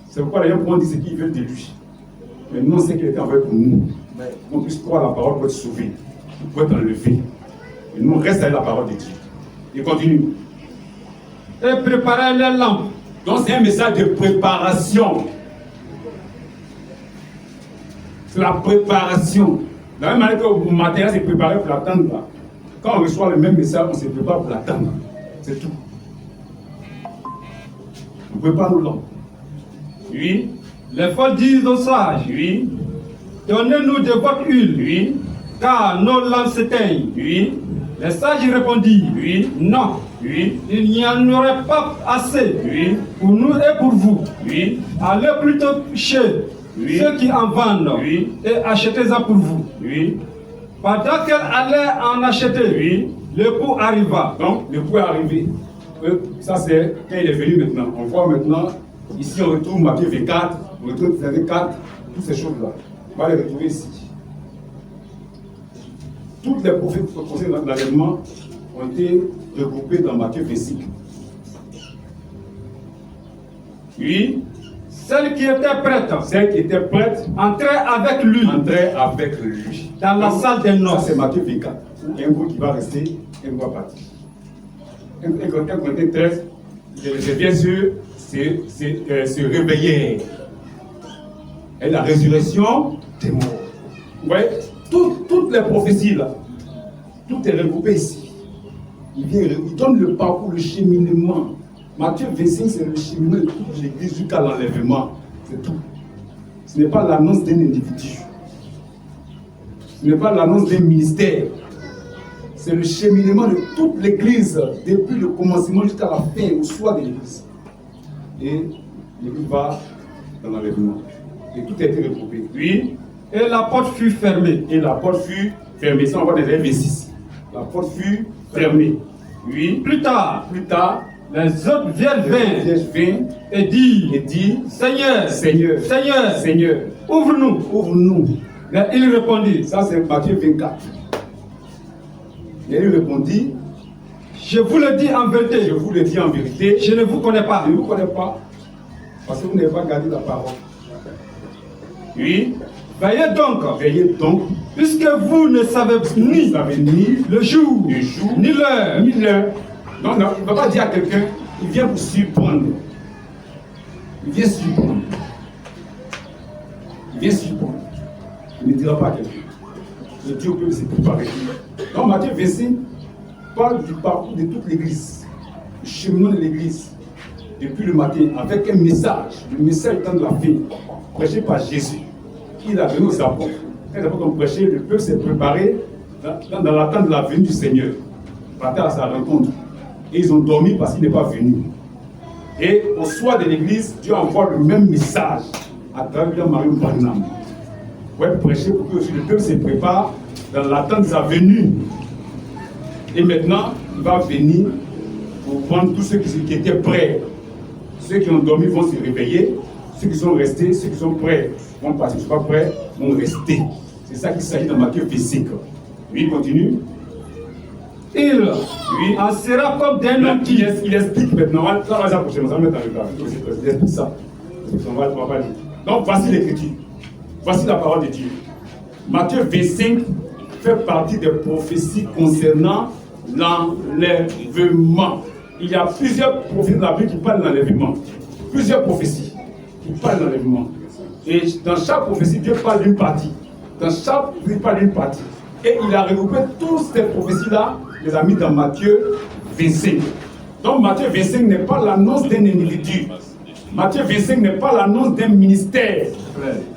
C'est pourquoi les gens pourront dire ce qu'ils veulent de lui. Mais non, c'est qu'il était envoyé pour nous. On puisse croire la parole pour être sauvé, pour être enlevé. Et nous, on reste avec la parole de Dieu. Et continue. Et préparez les lampes. Donc c'est un message de préparation. C'est la préparation. De la même manière que le matériel s'est préparé pour l'attendre. Quand on reçoit le même message, on se prépare pour l'attendre. C'est tout. On prépare nos lampes. Oui. Les folles disent aux sages, Oui. donnez-nous de votre huile, Oui. car nos lampes s'éteignent. Oui. Les sages répondirent, Oui. non, Oui. il n'y en aurait pas assez Oui. pour nous et pour vous. Oui. Allez plutôt chez Oui. ceux qui en vendent Oui. et achetez-en pour vous. Oui. Pendant qu'elle allait en acheter, Oui. l'époux arriva. Donc, le coup est arrivé. Ça, c'est quand il est venu maintenant. On voit maintenant, ici, on retrouve Matthieu 24, on retrouve Matthieu 4, toutes ces choses-là. On va les retrouver ici. Toutes les prophètes concernant l'enlèvement ont été regroupés dans Matthieu 25. Oui. Celle qui était prête Celle qui était prête entrait avec lui entrait avec lui. dans la Donc, salle des ça, noces. c'est Matthieu 24. Il y a un groupe qui va rester et un groupe va partir. 1 Corinthiens 13, c'est bien sûr, se réveiller. Et la résurrection des morts. Vous voyez, toutes les prophéties là, tout est regroupé ici. Il donne le parcours, le cheminement. Matthieu 25, c'est le cheminement de toute l'église jusqu'à l'enlèvement. C'est tout. Ce n'est pas l'annonce d'un individu. Ce n'est pas l'annonce d'un ministère. C'est le cheminement de toute l'église, depuis le commencement jusqu'à la fin, au soir de l'église. Et l'église va dans l'enlèvement. Et tout a été regroupé. Oui. Et la porte fut fermée. Et la porte fut fermée. Ça, on voit dans les V6. La porte fut fermée. Oui. Plus tard, les autres vierges vinrent et dirent, Seigneur, Seigneur, ouvre-nous. Mais il répondit, ça c'est Matthieu 24. Et il répondit, je vous le dis en vérité, je ne vous connais pas. Je ne vous connais pas, parce que vous n'avez pas gardé la parole. Oui. Veillez donc, puisque vous ne savez ni le jour, ni l'heure. Non, il ne va pas dire à quelqu'un, il vient pour surprendre. Il vient surprendre. Il ne dira pas à quelqu'un. Le Dieu peut se préparer. Donc Matthieu 25 parle du parcours de toute l'église, le cheminement de l'église, depuis le matin, avec un message, le message étant de la fin, prêché par Jésus. Il a donné aux apôtres. Quand les apôtres ont prêché, le peuple s'est préparé dans l'attente de la venue du Seigneur, partir à sa rencontre. Et ils ont dormi parce qu'il n'est pas venu. Et au soir de l'église, Dieu envoie le même message à travers Marie Branham. Pour être prêché pour que le peuple se prépare dans l'attente de sa venue. Et maintenant, il va venir pour prendre tous ceux qui étaient prêts. Ceux qui ont dormi vont se réveiller. Ceux qui sont restés, ceux qui sont prêts vont partir. Ceux qui ne sont pas prêts vont rester. C'est ça qu'il s'agit dans Matthieu 25. Oui, il continue. Il en sera comme d'un homme qui... Il explique maintenant. Ça va s'approcher, on va mettre dans le cas. Il explique ça. On va pas lire. Donc voici l'écriture. Voici la parole de Dieu. Matthieu 25 fait partie des prophéties concernant l'enlèvement. Il y a plusieurs prophéties dans la Bible qui parlent de l'enlèvement. Plusieurs prophéties qui parlent de l'enlèvement. Et dans chaque prophétie, Dieu parle d'une partie. Dans chaque prophétie, il parle d'une partie. Et il a regroupé toutes ces prophéties-là, les a mis dans Matthieu 25. Donc Matthieu 25 n'est pas l'annonce d'un individu. Matthieu 25 n'est pas l'annonce d'un ministère.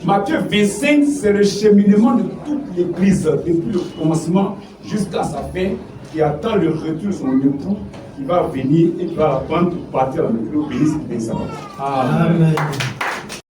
Matthieu 25, c'est le cheminement de toute l'Église, depuis le commencement jusqu'à sa fin, qui attend le retour de son époux, qui va venir et qui va prendre pour partir à la maison, béni, béni, ça va. Amen.